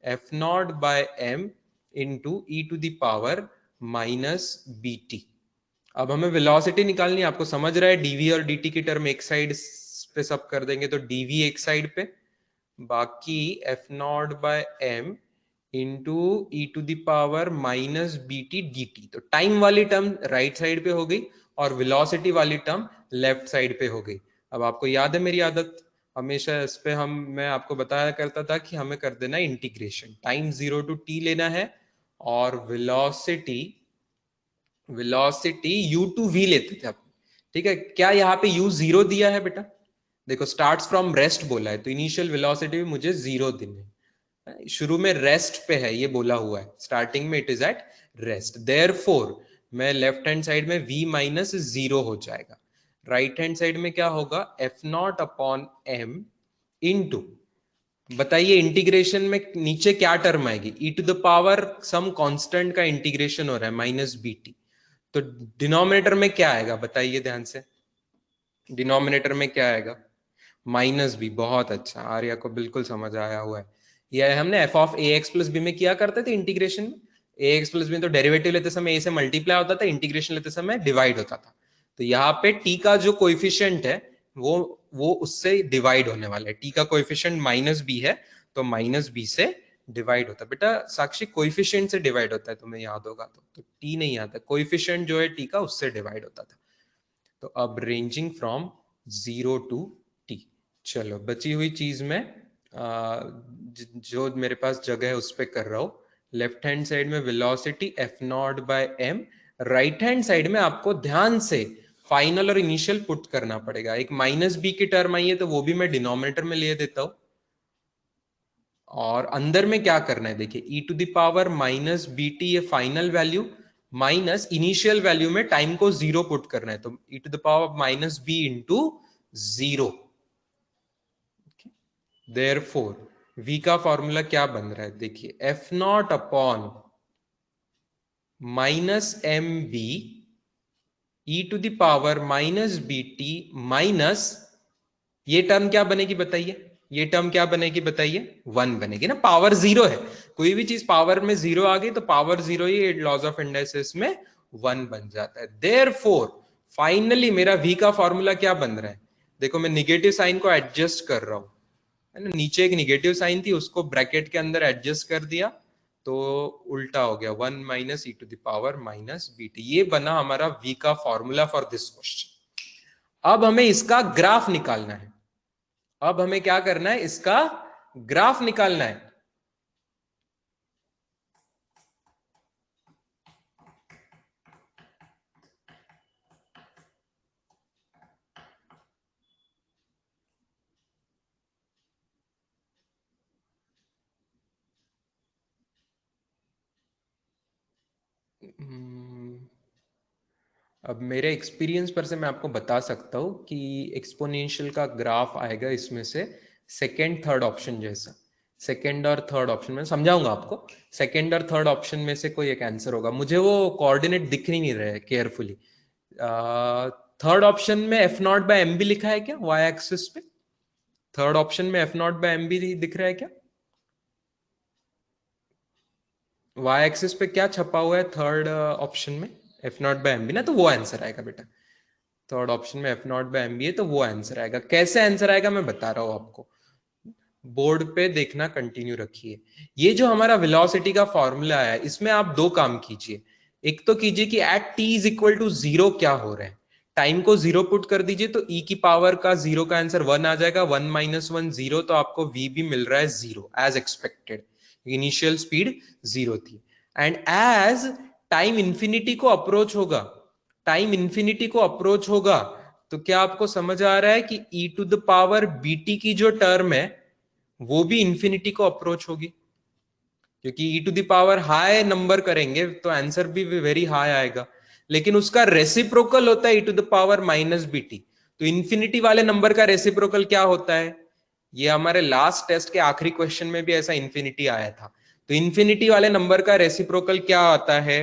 f not by m into e to the power minus b t. अब हमें वेलोसिटी निकालनी है, आपको समझ रहा है, डीवी और डी की टर्म एक साइड पे सब कर देंगे, तो डीवी एक साइड पे, बाकी f not by m into e to the power minus b t d t, तो टाइम वाली टर्म राइट साइड पे हो गई और वेलोसिटी वाली टर्म लेफ्ट साइड पे हो गई। अब आपको याद है मेरी आदत, हमेशा इस पे मैं आपको बताया करता था कि हमें कर देना इंटीग्रेशन, टाइम 0 टू टी लेना है, और velocity velocity u to v लेते थे आप, ठीक है, क्या यहाँ पे u 0 दिया है बेटा, देखो स्टार्ट्स फ्रॉम रेस्ट बोला है, तो इनिशियल वेलोसिटी भी मुझे 0 देनी है, शुरू में रेस्ट पे है ये बोला हुआ है, स्टार्टिंग में it is at rest, therefore मैं लेफ्ट हैंड साइड में v माइनस 0 हो जाएगा, राइट हैंड साइड में क्या होगा, F not upon m into, बताइए इंटीग्रेशन में नीचे क्या टर्म आएगी, e to the power some constant का इंटीग्रेशन हो रहा है माइनस बी टी, तो डिनोमिनेटर में क्या आएगा बताइए ध्यान से, डिनोमिनेटर में क्या आएगा, माइनस बी, बहुत अच्छा, आर्या को बिल्कुल समझ आया हुआ है, यह हमने f of a x plus b में किया करते थे इंटीग्रेशन में, ए एक्स प्लस बी तो डेरिवेटिव लेते समय ए से मल्टीप्लाई होता था, इंटीग्रेशन लेते समय डिवाइड होता था, तो यहाँ पे टी का जो कोएफिशिएंट है वो उससे डिवाइड होने वाला है, टी का कोएफिशिएंट माइनस बी है, तो माइनस बी से डिवाइड होता है, बेटा साक्षी कोएफिशिएंट से डिवाइड होता है, तुम्हें याद होगा तो टी नहीं आता, कोएफिशिएंट जो है टी का उससे डिवाइड होता था, तो अब रेंजिंग फ्रॉम 0 टू टी, चलो बची हुई चीज में जो मेरे पास जगह है उस पर कर रहा हूं, लेफ्ट हैंड साइड में velocity f not by m, right hand side में आपको ध्यान से फाइनल और इनिशियल पुट करना पड़ेगा, एक माइनस बी की टर्म आई है तो वो भी मैं डिनोमिनेटर में ले देता हूं, और अंदर में क्या करना है देखिए, e to the power minus b t ये final value, minus initial value में टाइम को जीरो पुट करना है, तो e to the power minus b into zero. Therefore v का फॉर्मूला क्या बन रहा है, देखिए F not upon minus m b e to the power minus b t minus, ये टर्म क्या बनेगी बताइए, ये टर्म क्या बनेगी बताइए, वन बनेगी ना, पावर जीरो है, कोई भी चीज पावर में जीरो आ गई तो पावर जीरो ही लॉज ऑफ इंडाइसिस में वन बन जाता है। देयरफॉर फाइनली मेरा v का फॉर्मूला क्या बन रहा है, देखो मैं निगेटिव साइन को एडजस्ट कर रहा हूं, है ना, नीचे एक निगेटिव साइन थी उसको ब्रैकेट के अंदर एडजस्ट कर दिया तो उल्टा हो गया, one minus e to the power minus b t, ये बना हमारा v का फॉर्मूला फॉर दिस क्वेश्चन। अब हमें इसका ग्राफ निकालना है, अब हमें क्या करना है, इसका ग्राफ निकालना है। अब मेरे एक्सपीरियंस पर से मैं आपको बता सकता हूं कि एक्सपोनेंशियल का ग्राफ आएगा इसमें से सेकेंड थर्ड ऑप्शन जैसा, सेकेंड और थर्ड ऑप्शन में समझाऊंगा आपको, सेकेंड और थर्ड ऑप्शन में से कोई एक आंसर होगा, मुझे वो कोऑर्डिनेट दिख नहीं रहे केयरफुली। थर्ड ऑप्शन में F not by M B लिखा है क्या वाई एक्सिस पे, थर्ड ऑप्शन में F not by M B दिख रहा है क्या, वाई एक्सिस पे क्या छपा हुआ है थर्ड ऑप्शन में, F not by M B ना, तो वो आंसर आएगा बेटा, थर्ड ऑप्शन में F not by M B है तो वो आंसर आएगा। कैसे आंसर आएगा मैं बता रहा हूं आपको, बोर्ड पे देखना कंटिन्यू रखिए। ये जो हमारा वेलोसिटी का फॉर्मूला है इसमें आप दो काम कीजिए, एक तो कीजिए कि at T is equal to zero क्या हो रहा है, टाइम को जीरो पुट कर दीजिए तो ई की पावर का जीरो का आंसर वन आ जाएगा, वन माइनस वन जीरो, तो आपको वी भी मिल रहा है zero as expected, initial speed zero थी। एंड एज टाइम इंफिनिटी को अप्रोच होगा, टाइम इंफिनिटी को अप्रोच होगा तो क्या आपको समझ आ रहा है कि E to the power BT की जो टर्म है वो भी इंफिनिटी को अप्रोच होगी, क्योंकि e to the power high number करेंगे तो आंसर भी वेरी हाई आएगा, लेकिन उसका रेसिप्रोकल होता है e to the power minus b t, तो इंफिनिटी वाले नंबर का रेसिप्रोकल क्या होता है, ये हमारे लास्ट टेस्ट के आखिरी क्वेश्चन में भी ऐसा इंफिनिटी आया था, तो इंफिनिटी वाले नंबर का रेसिप्रोकल क्या आता है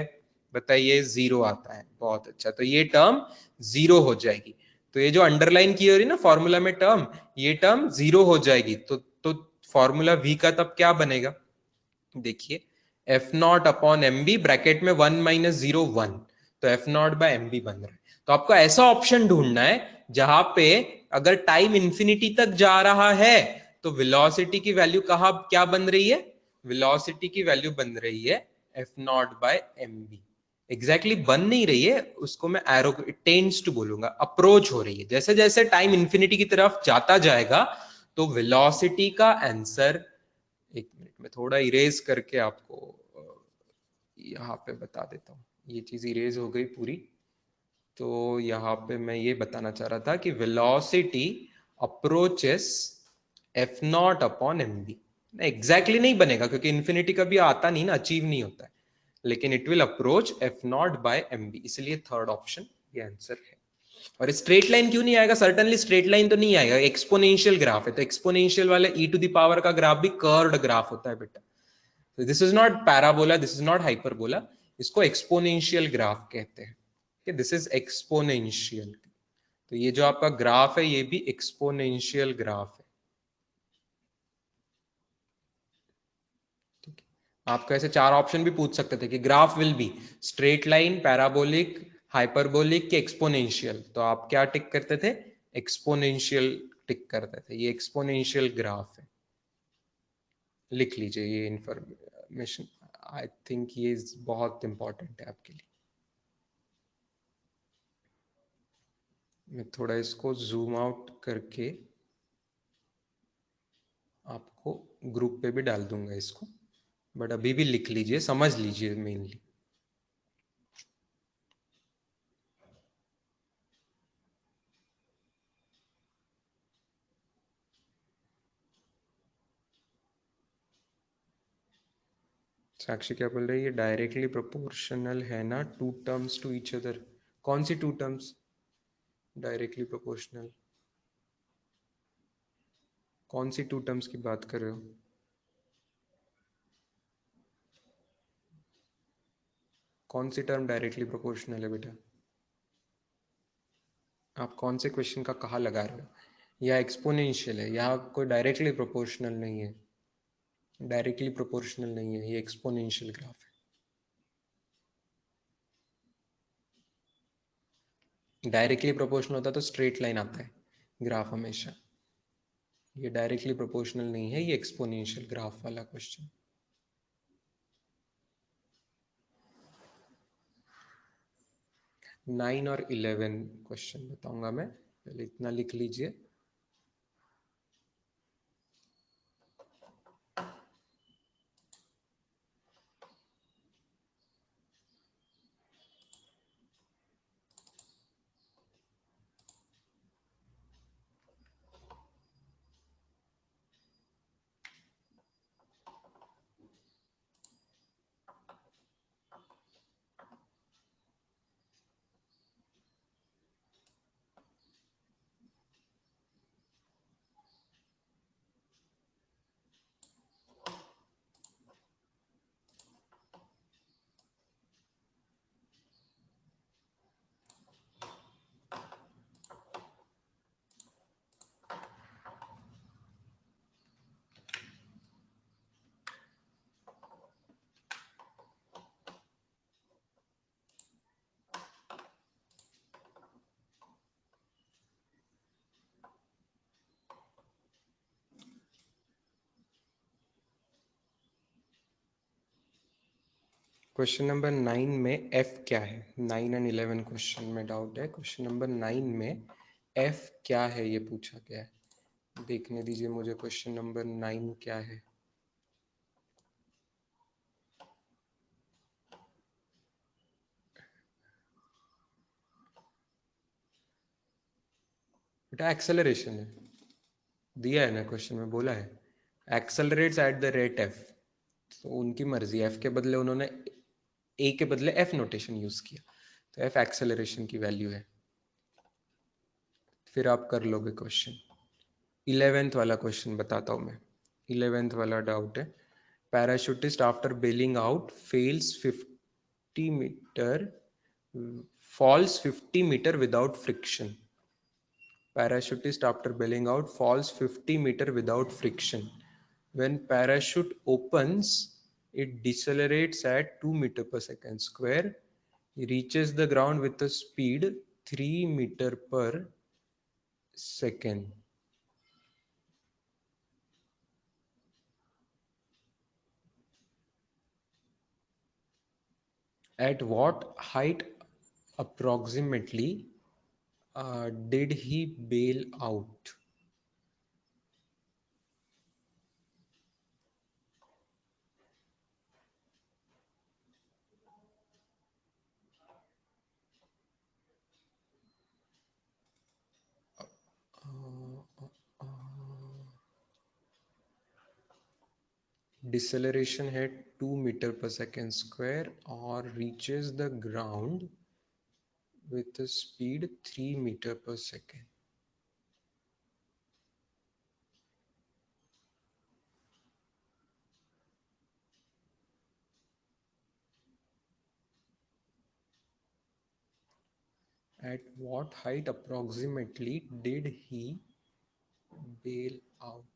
बताइए, जीरो आता है। बहुत अच्छा, तो ये टर्म जीरो हो जाएगी, तो ये जो अंडरलाइन की हो रही ना फॉर्मूला में टर्म, ये टर्म जीरो हो जाएगी, तो फॉर्मूला वी का तब क्या बनेगा, देखिए F not upon M B bracket में वन माइनस जीरो वन, तो F not by M B बन रहा है। तो आपको ऐसा ऑप्शन ढूंढना है जहां पे अगर टाइम इंफिनिटी तक जा रहा है तो वेलोसिटी की वैल्यू कहा क्या बन रही है, वेलोसिटी की वैल्यू बन रही है F not by M B, exactly बन नहीं रही है उसको मैं एरो टेंड्स टू बोलूंगा, अप्रोच हो रही है, जैसे जैसे टाइम इंफिनिटी की तरफ जाता जाएगा तो वेलोसिटी का आंसर, एक मिनट में थोड़ा इरेज करके आपको यहाँ पे बता देता हूँ, ये चीज इरेज हो गई पूरी, तो यहाँ पे मैं ये बताना चाह रहा था कि velocity approaches F not upon M B, exactly नहीं बनेगा क्योंकि इन्फिनिटी कभी आता नहीं ना, अचीव नहीं होता है, लेकिन it will approach F not by M B, इसलिए थर्ड ऑप्शन ये आंसर है। और स्ट्रेट लाइन क्यों नहीं आएगा, सर्टेनली स्ट्रेट लाइन तो नहीं आएगा, एक्सपोनेंशियल ग्राफ है, तो एक्सपोनेंशियल वाले ई टू द पावर का ग्राफ भी कर्व्ड ग्राफ होता है बेटा, तो this is not parabola, this is not hyperbola, इसको एक्सपोनेंशियल ग्राफ कहते हैं, कि दिस इज एक्सपोनेंशियल, तो ये जो आपका ग्राफ है ये भी एक्सपोनेंशियल ग्राफ है, ठीक है। आपको ऐसे चार ऑप्शन भी पूछ सकते थे कि graph will be straight line, parabolic, hyperbolic के एक्सपोनेंशियल, तो आप क्या टिक करते थे, एक्सपोनेंशियल टिक करते थे, ये एक्सपोनेंशियल ग्राफ है, लिख लीजिए ये इंफॉर्मेशन, आई थिंक ये बहुत इंपॉर्टेंट है आपके लिए। मैं थोड़ा इसको जूम आउट करके आपको ग्रुप पे भी डाल दूंगा इसको, बट अभी भी लिख लीजिए, समझ लीजिए मेनली। साक्षी क्या बोल रही है? ये डायरेक्टली प्रोपोर्शनल है ना, two terms to each other. कौन सी टू टर्म्स डायरेक्टली प्रोपोर्शनल? कौन सी टू टर्म्स की बात कर रहे हो? कौन सी टर्म डायरेक्टली प्रोपोर्शनल है बेटा? आप कौन से क्वेश्चन का कहाँ लगा रहे हो? यह एक्सपोनेंशियल है, यहाँ कोई डायरेक्टली प्रोपोर्शनल नहीं है। डायरेक्टली प्रोपोर्शनल नहीं है, ये एक्सपोनेंशियल ग्राफ है। डायरेक्टली प्रोपोर्शनल होता तो स्ट्रेट लाइन आता है ग्राफ हमेशा। ये डायरेक्टली प्रोपोर्शनल नहीं है, ये एक्सपोनेंशियल ग्राफ वाला क्वेश्चन। 9 और 11 क्वेश्चन बताऊंगा मैं, पहले इतना लिख लीजिए। क्वेश्चन नंबर 9 में एफ क्या है? 9 एंड 11 क्वेश्चन में डाउट है। क्वेश्चन नंबर 9 में एफ क्या है ये पूछा गया है। देखने दीजिए मुझे क्वेश्चन नंबर 9 क्या है। बेटा एक्सेलरेशन है, दिया है ना क्वेश्चन में, बोला है accelerates at the rate F. तो उनकी मर्जी, एफ के बदले उन्होंने ए के बदले एफ नोटेशन यूज किया, तो एफ एक्सेलरेशन की वैल्यू है। फिर आप कर लोगे क्वेश्चन। 11th वाला क्वेश्चन बताता हूँ मैं। 11th वाला डाउट है, parachutist after bailing out falls 50 meter, falls 50 meter without friction. Parachutist after bailing out falls 50 meter without friction. When parachute opens, it decelerates at 2 meter per second square. It reaches the ground with a speed 3 meter per second. At what height approximately did he bail out? Deceleration है 2 meter per second square और reaches the ground with a speed 3 meter per second. At what height approximately did he bail out?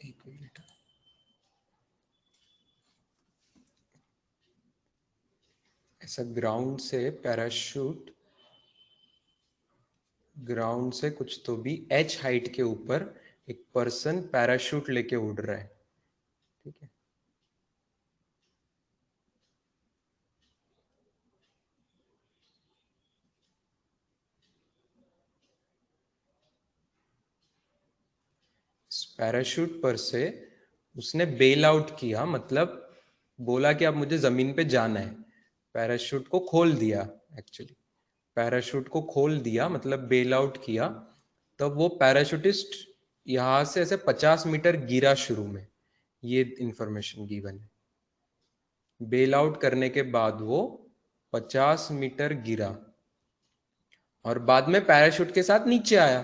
एक minute, ऐसा ground से कुछ तो भी h height के ऊपर एक पर्सन पैराशूट लेके उड़ रहा है, ठीक है। पैराशूट पर से उसने बेल आउट किया, मतलब बोला कि अब मुझे जमीन पे जाना है, पैराशूट को खोल दिया, एक्चुअली पैराशूट को खोल दिया मतलब बेल आउट किया। तब वो पैराशूटिस्ट यहाँ से ऐसे 50 मीटर गिरा शुरू में, ये इंफॉर्मेशन गिवन है। बेल आउट करने के बाद वो 50 मीटर गिरा और बाद में पैराशूट के साथ नीचे आया।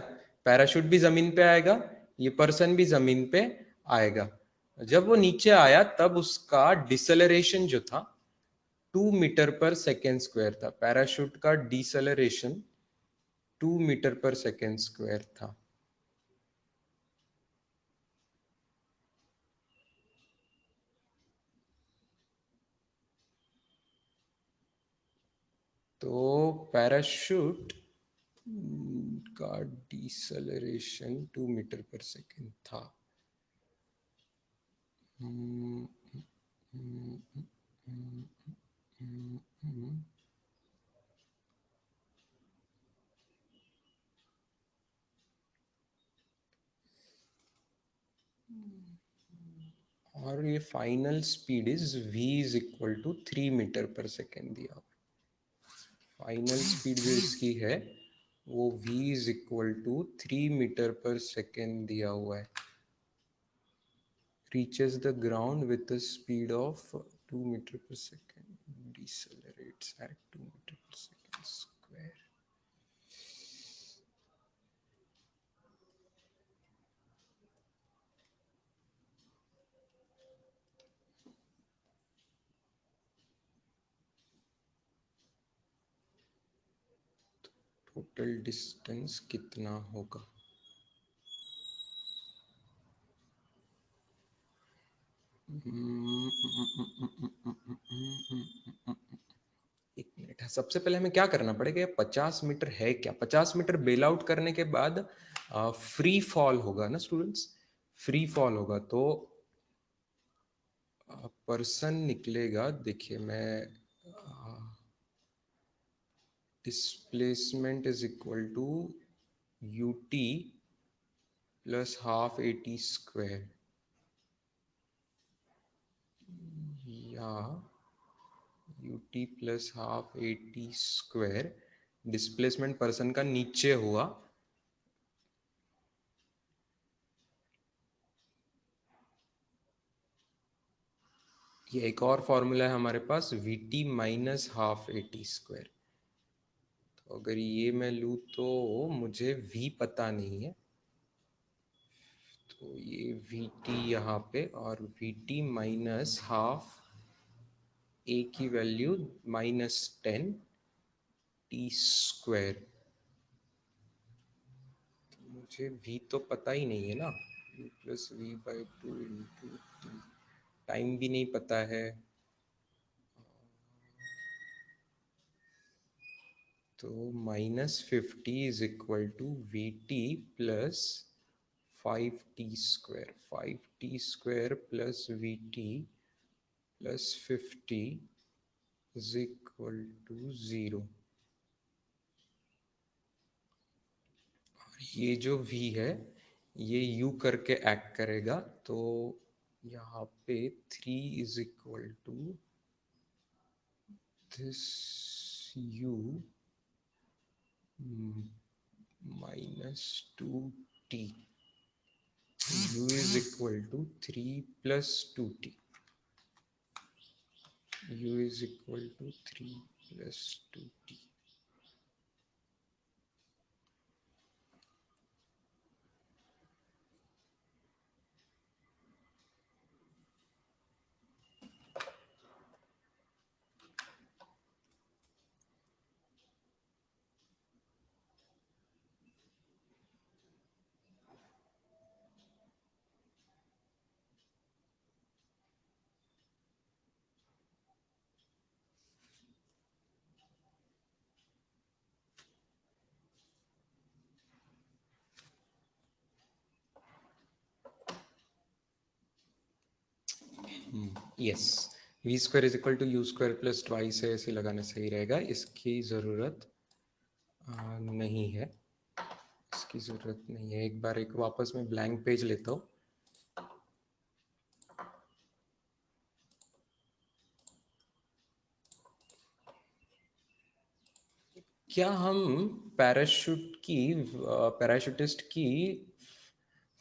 पैराशूट भी जमीन पे आएगा, ये पर्सन भी जमीन पे आएगा। जब वो नीचे आया तब उसका डिसेलरेशन जो था 2 मीटर पर सेकेंड स्क्वायर था। पैराशूट का deceleration 2 metre per second square था। तो पैराशूट का डिसेलरेशन 2 मीटर पर सेकेंड था। और ये final speed is v is equal to 3 meter per second दिया। फाइनल स्पीड जो इसकी है वो v is equal to 3 meter per second दिया हुआ है। reaches the ground with a speed of 2 meter per second, decelerates at 2 meter per second square. Total distance कितना होगा? एक मिनट है, सबसे पहले हमें क्या करना पड़ेगा, 50 मीटर है क्या? 50 मीटर बेल आउट करने के बाद फ्री फॉल होगा ना स्टूडेंट्स, फ्री फॉल होगा। तो पर्सन निकलेगा, देखिए मैं displacement is equal to ut plus half AT² या ut plus half AT²। Displacement person का नीचे हुआ, ये एक और फॉर्मूला है हमारे पास, vt माइनस हाफ AT²। तो अगर ये मैं लूँ तो मुझे v पता नहीं है, तो ये vt यहाँ पे और vt माइनस हाफ a की वैल्यू -10 t²। तो मुझे v तो पता ही नहीं है ना, u plus v/2 into T, time भी नहीं पता है। तो -50 is equal to vt plus 5t² 5t² plus vt plus 50 is equal to 0। ये जो v है ये u करके एक्ट करेगा, तो यहाँ पे 3 is equal to this u -2t, u is equal to 3 plus 2t, u is equal to 3 plus 2t। Yes, V square is equal to you square plus twice है, ऐसे लगाना सही रहेगा। इसकी ज़रूरत नहीं है, इसकी ज़रूरत नहीं है। एक बार एक वापस मैं ब्लैंक पेज लेता हूँ। क्या हम पैराशूटिस्ट की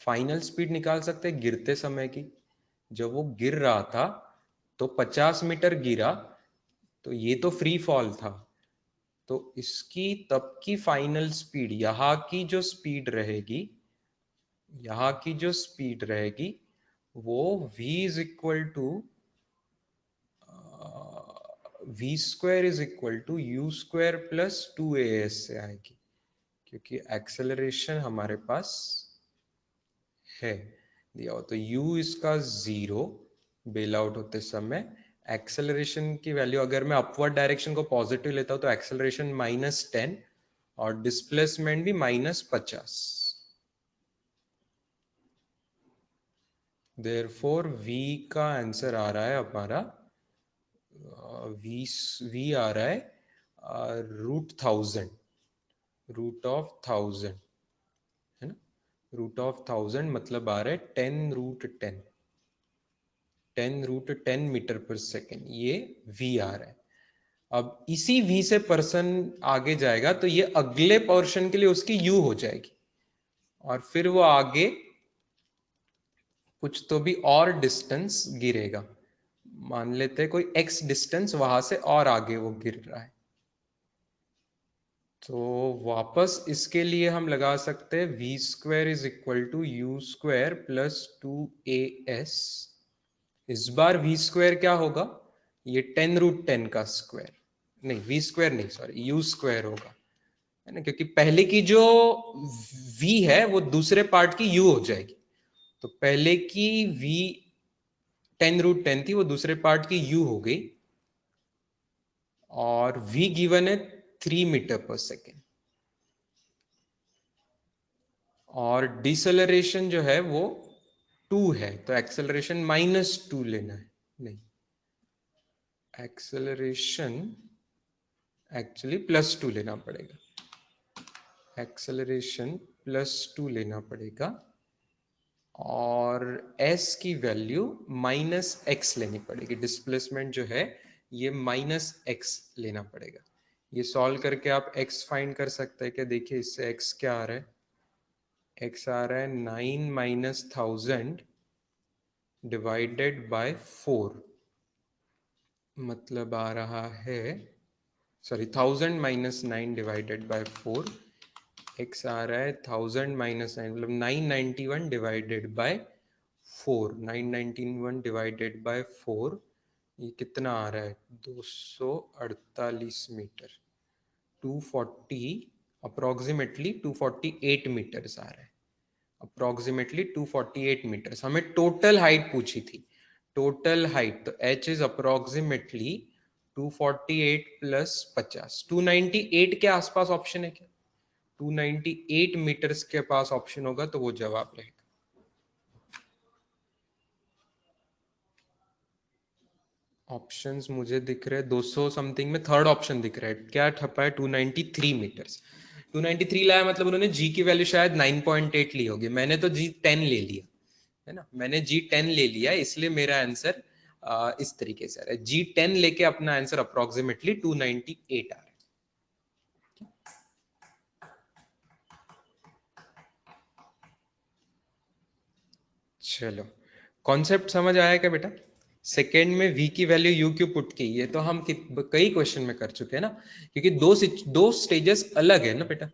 फाइनल स्पीड निकाल सकते हैं गिरते समय की? जब वो गिर रहा था तो 50 मीटर गिरा, तो ये तो फ्री फॉल था, तो इसकी तब की फाइनल स्पीड, यहाँ की जो स्पीड रहेगी वो v is equal to you square plus 2as से आएगी, क्योंकि एक्सेलरेशन हमारे पास है दिया हो। तो u इसका 0 बेल आउट होते समय, एक्सेलरेशन की वैल्यू अगर मैं अपवर्ड डायरेक्शन को पॉजिटिव लेता हूं तो एक्सेलरेशन -10 और डिस्प्लेसमेंट भी -50। देयरफॉर v का आंसर आ रहा है हमारा v आ रहा है √1000 है ना। √1000 मतलब आ रहा है 10√10 मीटर पर सेकेंड, ये v आ रहा है। अब इसी v से पर्सन आगे जाएगा तो ये अगले पोर्शन के लिए उसकी u हो जाएगी, और फिर वो आगे कुछ तो भी और डिस्टेंस गिरेगा। मान लेते हैं कोई x डिस्टेंस वहां से और आगे वो गिर रहा है। तो वापस इसके लिए हम लगा सकते हैं V square is equal to you square plus 2as। इस बार वी स्क्वायर क्या होगा, ये 10√10 का स्क्वायर, नहीं वी स्क्वायर नहीं, सॉरी यू स्क्वायर होगा, है ना, क्योंकि पहले की जो v है वो दूसरे पार्ट की u हो जाएगी। तो पहले की v 10√10 थी, वो दूसरे पार्ट की u हो गई, और v गिवन है 3 मीटर पर सेकेंड, और डिसलरेशन जो है वो 2 है, तो एक्सेलरेशन -2 लेना है। नहीं, एक्सेलरेशन एक्चुअली +2 लेना पड़ेगा, एक्सेलरेशन +2 लेना पड़ेगा, और s की वैल्यू -x लेनी पड़ेगी। डिस्प्लेसमेंट जो है ये -x लेना पड़ेगा। ये सॉल्व करके आप x फाइंड कर सकते हैं। क्या देखिए, इससे x क्या आ रहा है, x आ रहा है 9 - 1000 डिवाइडेड बाय 4, मतलब आ रहा है, सॉरी 1000 - 9 डिवाइडेड बाय 4, x आ रहा है 1000 - 9 मतलब 991 डिवाइडेड बाय 4, 991 डिवाइडेड बाय 4, ये कितना आ रहा है 248 मीटर, 240, अप्रोक्सीमेटली 248 मीटर्स आ रहा है, अप्रोक्सीमेटली 248 मीटर्स। हमें टोटल हाइट पूछी थी, टोटल हाइट, तो h इज अप्रोक्सीमेटली 248 प्लस 50, 298 के आसपास ऑप्शन है क्या? 298 मीटर्स के पास ऑप्शन होगा तो वो जवाब रहेगा। ऑप्शंस मुझे दिख रहे हैं 200 समथिंग में, थर्ड ऑप्शन दिख रहा है, क्या ठप्पा है 293 मीटर्स। 293 लाया मतलब उन्होंने जी की वैल्यू शायद 9.8 ली होगी, मैंने तो जी 10 ले लिया है ना, मैंने जी 10 ले लिया, इसलिए मेरा आंसर इस तरीके से आ रहा है। जी 10 लेके अपना आंसर अप्रोक्सीमेटली 298 आ रहा है। चलो, कॉन्सेप्ट समझ आया क्या बेटा? सेकेंड में v की वैल्यू u क्यों पुट की, ये तो हम कई क्वेश्चन में कर चुके हैं ना, क्योंकि दो स्टेजेस अलग है ना बेटा।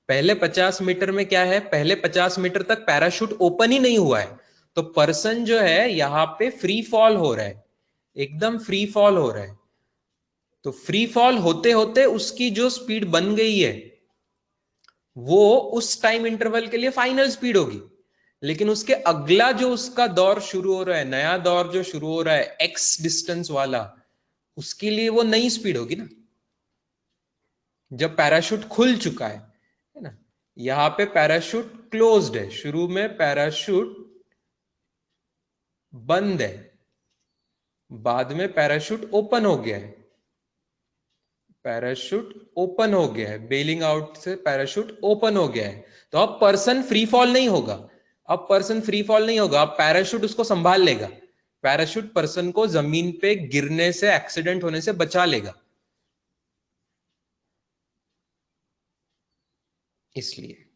पहले 50 मीटर में क्या है, पहले 50 मीटर तक पैराशूट ओपन ही नहीं हुआ है, तो पर्सन जो है यहाँ पे फ्री फॉल हो रहा है, एकदम फ्री फॉल हो रहा है। तो फ्री फॉल होते होते उसकी जो स्पीड बन गई है वो उस टाइम इंटरवल के लिए फाइनल स्पीड होगी, लेकिन उसके अगला जो उसका दौर शुरू हो रहा है, नया दौर जो शुरू हो रहा है एक्स डिस्टेंस वाला, उसके लिए वो नई स्पीड होगी ना, जब पैराशूट खुल चुका है ना। यहां पे पैराशूट क्लोज्ड है, शुरू में पैराशूट बंद है, बाद में पैराशूट ओपन हो गया है, पैराशूट ओपन हो गया है, बेलिंग आउट से पैराशूट ओपन हो गया है, तो अब पर्सन फ्री फॉल नहीं होगा, अब पर्सन फ्री फॉल नहीं होगा, अब पैराशूट उसको संभाल लेगा, पैराशूट पर्सन को जमीन पे गिरने से, एक्सीडेंट होने से बचा लेगा, इसलिए।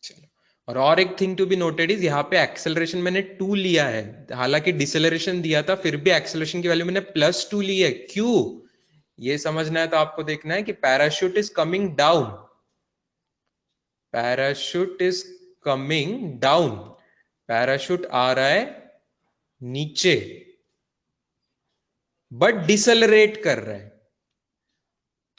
चलो, और एक thing to be noted is, यहाँ पे एक्सेलरेशन मैंने 2 लिया है, हालांकि डिसेलरेशन दिया था, फिर भी एक्सेलरेशन की वैल्यू मैंने +2 ली है, क्यों? ये समझना है तो आपको देखना है कि parachute is coming down, parachute is coming down, parachute आ रहा है नीचे, बट डिसेलरेट कर रहा है,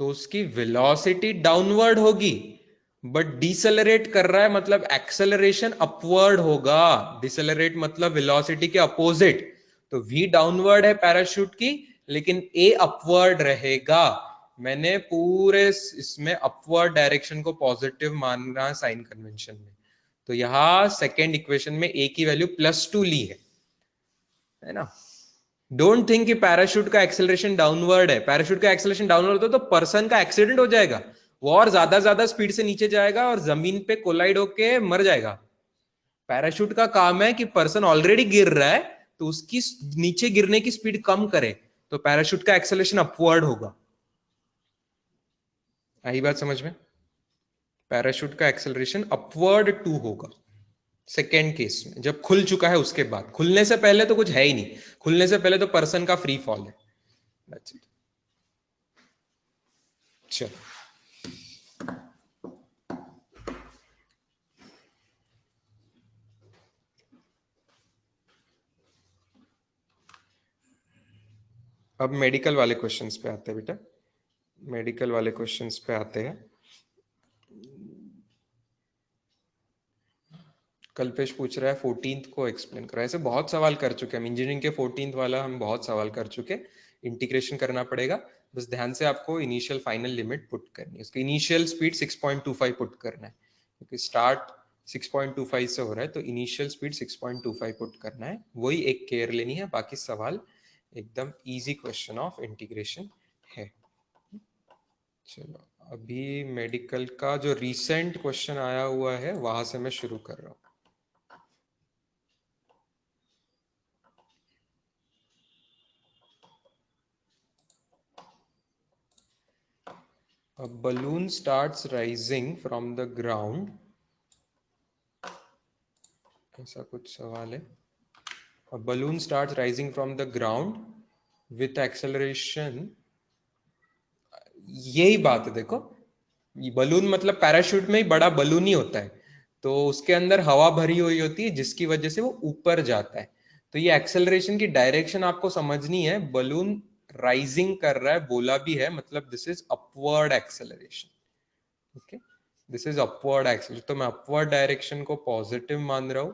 तो उसकी वेलोसिटी डाउनवर्ड होगी, बट डिसेलरेट कर रहा है मतलब एक्सेलरेशन अपवर्ड होगा, डिसेलरेट मतलब वेलोसिटी के अपोजिट, तो v डाउनवर्ड है पैराशूट की, लेकिन a अपवर्ड रहेगा। मैंने पूरे इसमें अपवर्ड डायरेक्शन को पॉजिटिव माना साइन कन्वेंशन में, तो यहां सेकेंड इक्वेशन में a की वैल्यू +2 ली है ना। डोंट थिंक कि पैराशूट का एक्सेलरेशन डाउनवर्ड है, पैराशूट का एक्सेलरेशन डाउनवर्ड होता तो पर्सन का एक्सीडेंट हो जाएगा, वो और ज्यादा स्पीड से नीचे जाएगा और जमीन पे कोलाइड होके मर जाएगा। पैराशूट का काम है कि पर्सन ऑलरेडी गिर रहा है तो उसकी नीचे गिरने की स्पीड कम करे, तो पैराशूट का एक्सेलरेशन अपवर्ड होगा। आई बात समझ में? पैराशूट का एक्सेलरेशन अपवर्ड 2 होगा सेकेंड केस में, जब खुल चुका है उसके बाद, खुलने से पहले तो कुछ है ही नहीं, खुलने से पहले तो पर्सन का फ्री फॉल है। That's it. चलो, अब मेडिकल वाले क्वेश्चंस पे आते हैं बेटा, मेडिकल वाले क्वेश्चंस पे आते हैं। कल्पेश पूछ रहा है 14th को एक्सप्लेन करो, ऐसे बहुत सवाल कर चुके हैं हम, इंजीनियरिंग के 14th वाला हम बहुत सवाल कर चुके, इंटीग्रेशन करना पड़ेगा, बस ध्यान से आपको इनिशियल फाइनल लिमिट पुट करनी है, उसकी इनिशियल स्पीड 6.25 पुट करना है, क्योंकि स्टार्ट 6.25 से हो रहा है, तो इनिशियल स्पीड 6.25 पुट करना है, वही एक केयर लेनी है, बाकी सवाल एकदम इजी क्वेश्चन ऑफ इंटीग्रेशन है। चलो, अभी मेडिकल का जो रिसेंट क्वेश्चन आया हुआ है वहां से मैं शुरू कर रहा हूँ। A balloon starts rising from the ground, ऐसा कुछ सवाल है। A balloon starts rising from the ground with acceleration, यही बात है देखो, बलून मतलब पैराशूट में ही बड़ा बलून ही होता है, तो उसके अंदर हवा भरी हुई होती है जिसकी वजह से वो ऊपर जाता है, तो ये एक्सेलरेशन की डायरेक्शन आपको समझनी है, बलून राइजिंग कर रहा है बोला भी है, मतलब this is upward acceleration, okay, this is upward acceleration, तो मैं अपवर्ड डायरेक्शन को पॉजिटिव मान रहा हूं,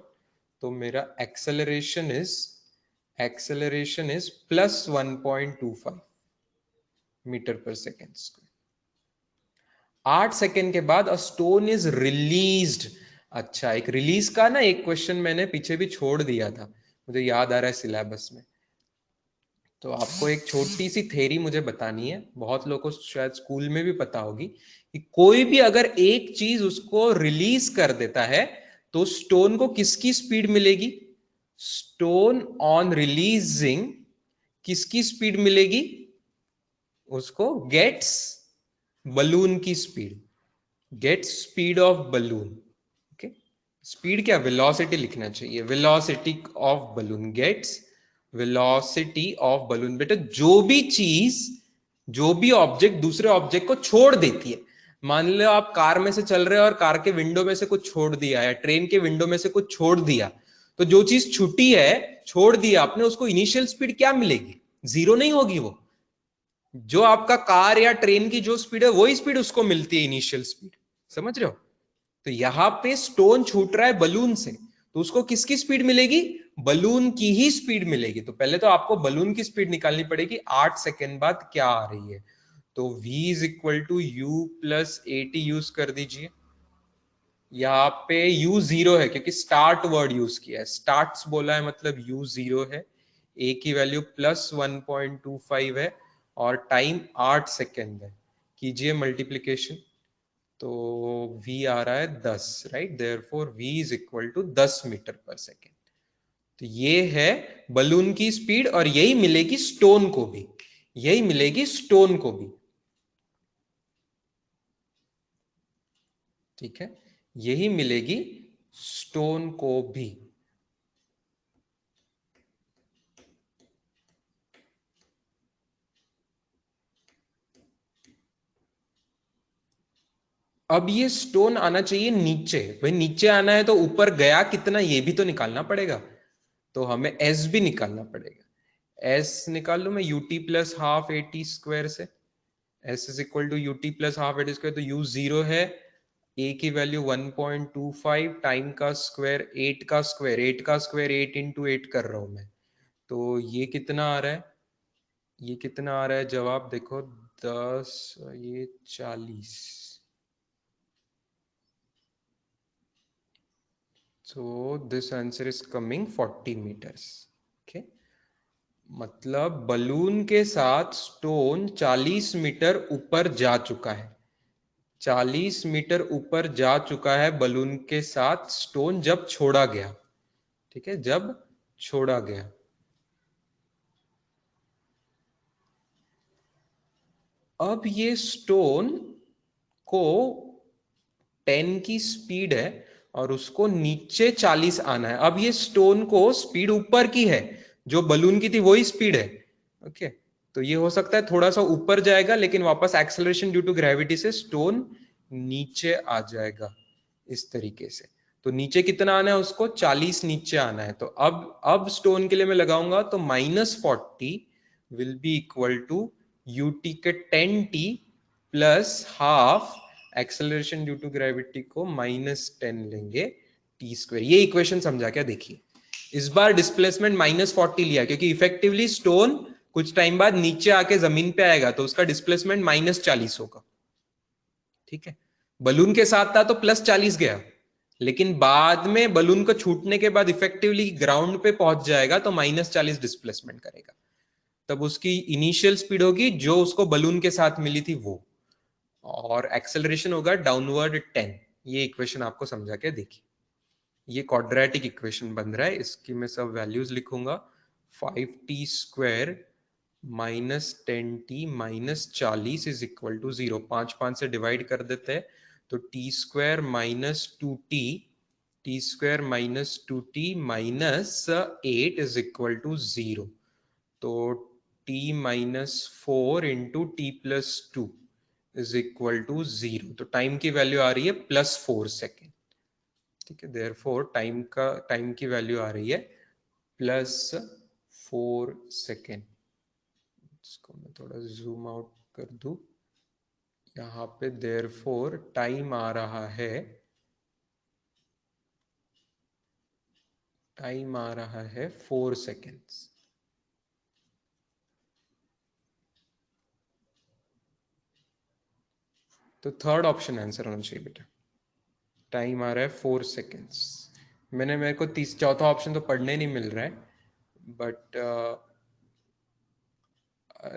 तो मेरा acceleration is +1.25 metre per second square. 8 second के बाद अ स्टोन इज रिलीज्ड। अच्छा, एक रिलीज का ना एक क्वेश्चन मैंने पीछे भी छोड़ दिया था, मुझे याद आ रहा है सिलेबस में, तो आपको एक छोटी सी थ्योरी मुझे बतानी है, बहुत लोगों को शायद स्कूल में भी पता होगी, कि कोई भी अगर एक चीज उसको रिलीज कर देता है तो स्टोन को किसकी स्पीड मिलेगी? स्टोन ऑन रिलीजिंग किसकी स्पीड मिलेगी? उसको गेट्स बलून की speed, gets speed of balloon, okay, speed क्या, वेलोसिटी लिखना चाहिए, velocity of balloon, gets velocity of balloon. बेटा जो भी चीज, जो भी ऑब्जेक्ट दूसरे ऑब्जेक्ट को छोड़ देती है, मान लो आप कार में से चल रहे हो और कार के विंडो में से कुछ छोड़ दिया, या ट्रेन के विंडो में से कुछ छोड़ दिया, तो जो चीज छूटी है, छोड़ दिया आपने, उसको इनिशियल स्पीड क्या मिलेगी? 0 नहीं होगी, वो जो आपका कार या ट्रेन की जो स्पीड है वही स्पीड उसको मिलती है, इनिशियल स्पीड, समझ रहे हो? तो यहां पे स्टोन छूट रहा है बलून से, तो उसको किसकी स्पीड मिलेगी? बलून की ही स्पीड मिलेगी, तो पहले तो आपको बलून की स्पीड निकालनी पड़ेगी, 8 सेकेंड बाद क्या आ रही है, तो v is equal to u plus at use कर दीजिए, यहाँ पे u 0 है क्योंकि स्टार्ट वर्ड यूज किया है, स्टार्ट्स बोला है मतलब u 0 है, ए की वैल्यू +1.25 है और टाइम 8 सेकेंड है। कीजिए मल्टीप्लीकेशन, तो v आ रहा है 10, right. Therefore v is equal to 10 meter per second. तो ये है बलून की स्पीड, और यही मिलेगी स्टोन को भी, यही मिलेगी स्टोन को भी, ठीक है, यही मिलेगी स्टोन को भी। अब ये स्टोन आना चाहिए नीचे, भाई नीचे आना है तो ऊपर गया कितना ये भी तो निकालना पड़ेगा, तो हमें एस भी निकालना पड़ेगा। एस निकाल लू मैं u t plus half A T square से, s is equal to UT plus half A T square, तो यू 0 है, ए की वैल्यू 1.25, टाइम का स्क्वायर 8 का स्क्वायर, 8 का स्क्वायर 8 इंटू 8 कर रहा हूं मैं, तो ये कितना आ रहा है, ये कितना आ रहा है जवाब देखो, 10 ये 40, so this answer is coming 40 meters, okay। मतलब बलून के साथ स्टोन 40 मीटर ऊपर जा चुका है, 40 मीटर ऊपर जा चुका है बलून के साथ स्टोन जब छोड़ा गया, ठीक है, जब छोड़ा गया। अब ये स्टोन को 10 की स्पीड है और उसको नीचे 40 आना है। अब ये स्टोन को स्पीड ऊपर की है, जो बलून की थी वही स्पीड है, ओके। तो ये हो सकता है थोड़ा सा ऊपर जाएगा, लेकिन वापस एक्सेलरेशन ड्यू टू ग्रेविटी से स्टोन नीचे आ जाएगा इस तरीके से। तो नीचे कितना आना है, उसको 40 नीचे आना है। तो अब स्टोन के लिए मैं लगाऊंगा तो -40 will be equal to UT के 10t plus half, acceleration due to gravity को -10 लेंगे टी स्क्वायर। ये इक्वेशन समझा क्या, देखिए इस बार डिस्प्लेसमेंट -40 लिया क्योंकि इफेक्टिवली स्टोन कुछ टाइम बाद नीचे आके जमीन पे आएगा, तो उसका डिस्प्लेसमेंट -40 होगा, ठीक है। बलून के साथ था तो +40 गया, लेकिन बाद में बलून को छूटने के बाद इफेक्टिवली ग्राउंड पे पहुंच जाएगा तो -40 डिस्प्लेसमेंट करेगा, तब उसकी इनिशियल स्पीड होगी जो उसको बलून के साथ मिली थी वो, और एक्सेलरेशन होगा डाउनवर्ड 10। ये इक्वेशन आपको समझा के देखिए, ये क्वाड्रेटिक इक्वेशन बन रहा है, इसकी मैं सब वैल्यूज लिखूंगा। 5t² -10t -40 is equal to 0, 5 से डिवाइड कर देते हैं तो t² -2t, t² -2t -8 is equal to 0, तो t -4 into T plus 2 is equal to 0, तो टाइम की वैल्यू आ रही है +4 सेकेंड, ठीक है। देयरफॉर टाइम की वैल्यू आ रही है +4 सेकेंड। इसको मैं थोड़ा जूम आउट कर दूं, यहाँ पे देयरफॉर टाइम आ रहा है, टाइम आ रहा है 4 सेकेंड्स। तो थर्ड ऑप्शन आंसर होना चाहिए बेटा, टाइम आ रहा है 4 सेकेंड्स। मेरे को चौथा ऑप्शन तो पढ़ने नहीं मिल रहा है, but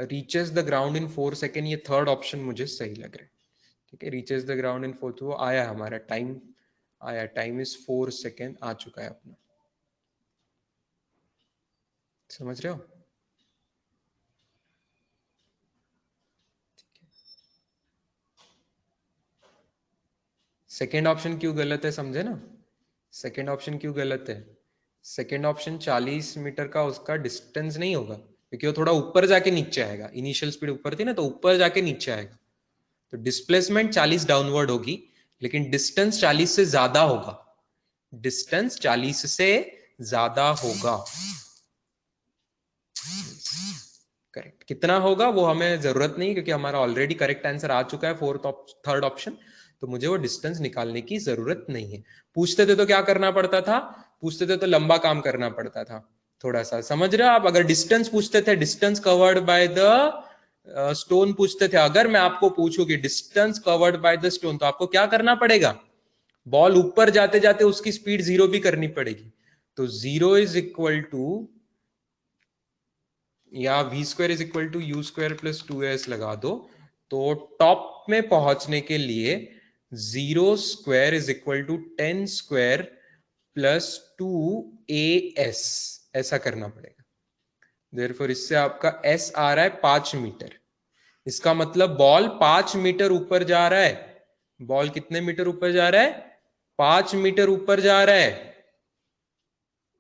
reaches the ground in 4 second, ये थर्ड ऑप्शन मुझे सही लग रहा है, ठीक है। रीचेस द ग्राउंड इन 4, वो आया हमारा टाइम, आया, टाइम इज 4 सेकेंड आ चुका है अपना, समझ रहे हो। सेकेंड ऑप्शन क्यों गलत है समझे ना, सेकेंड ऑप्शन क्यों गलत है, सेकेंड ऑप्शन 40 मीटर का उसका डिस्टेंस नहीं होगा, क्योंकि वो थोड़ा ऊपर जाके नीचे आएगा, इनिशियल स्पीड ऊपर थी ना, तो ऊपर जाके नीचे आएगा, तो डिस्प्लेसमेंट 40 डाउनवर्ड होगी, लेकिन डिस्टेंस 40 से ज्यादा होगा, डिस्टेंस 40 से ज्यादा होगा, करेक्ट। कितना होगा वो हमें जरूरत नहीं, क्योंकि हमारा ऑलरेडी करेक्ट आंसर आ चुका है थर्ड ऑप्शन, तो मुझे वो डिस्टेंस निकालने की जरूरत नहीं है। पूछते थे तो क्या करना पड़ता था, पूछते थे तो लंबा काम करना पड़ता था थोड़ा सा, समझ रहे हो आप। अगर डिस्टेंस पूछते थे, distance covered by the stone पूछते थे, अगर मैं आपको पूछूं कि distance covered by the stone, तो आपको क्या करना पड़ेगा, बॉल ऊपर जाते जाते उसकी स्पीड 0 भी करनी पड़ेगी, तो 0 इज इक्वल टू या V square is equal to you square plus 2s लगा दो, तो टॉप में पहुंचने के लिए 0 square is equal to 10 square plus 2as ऐसा करना पड़ेगा। देयरफॉर इससे आपका s आ रहा है 5 मीटर। इसका मतलब बॉल 5 मीटर ऊपर जा रहा है। बॉल कितने मीटर ऊपर जा रहा है? 5 मीटर ऊपर जा रहा है।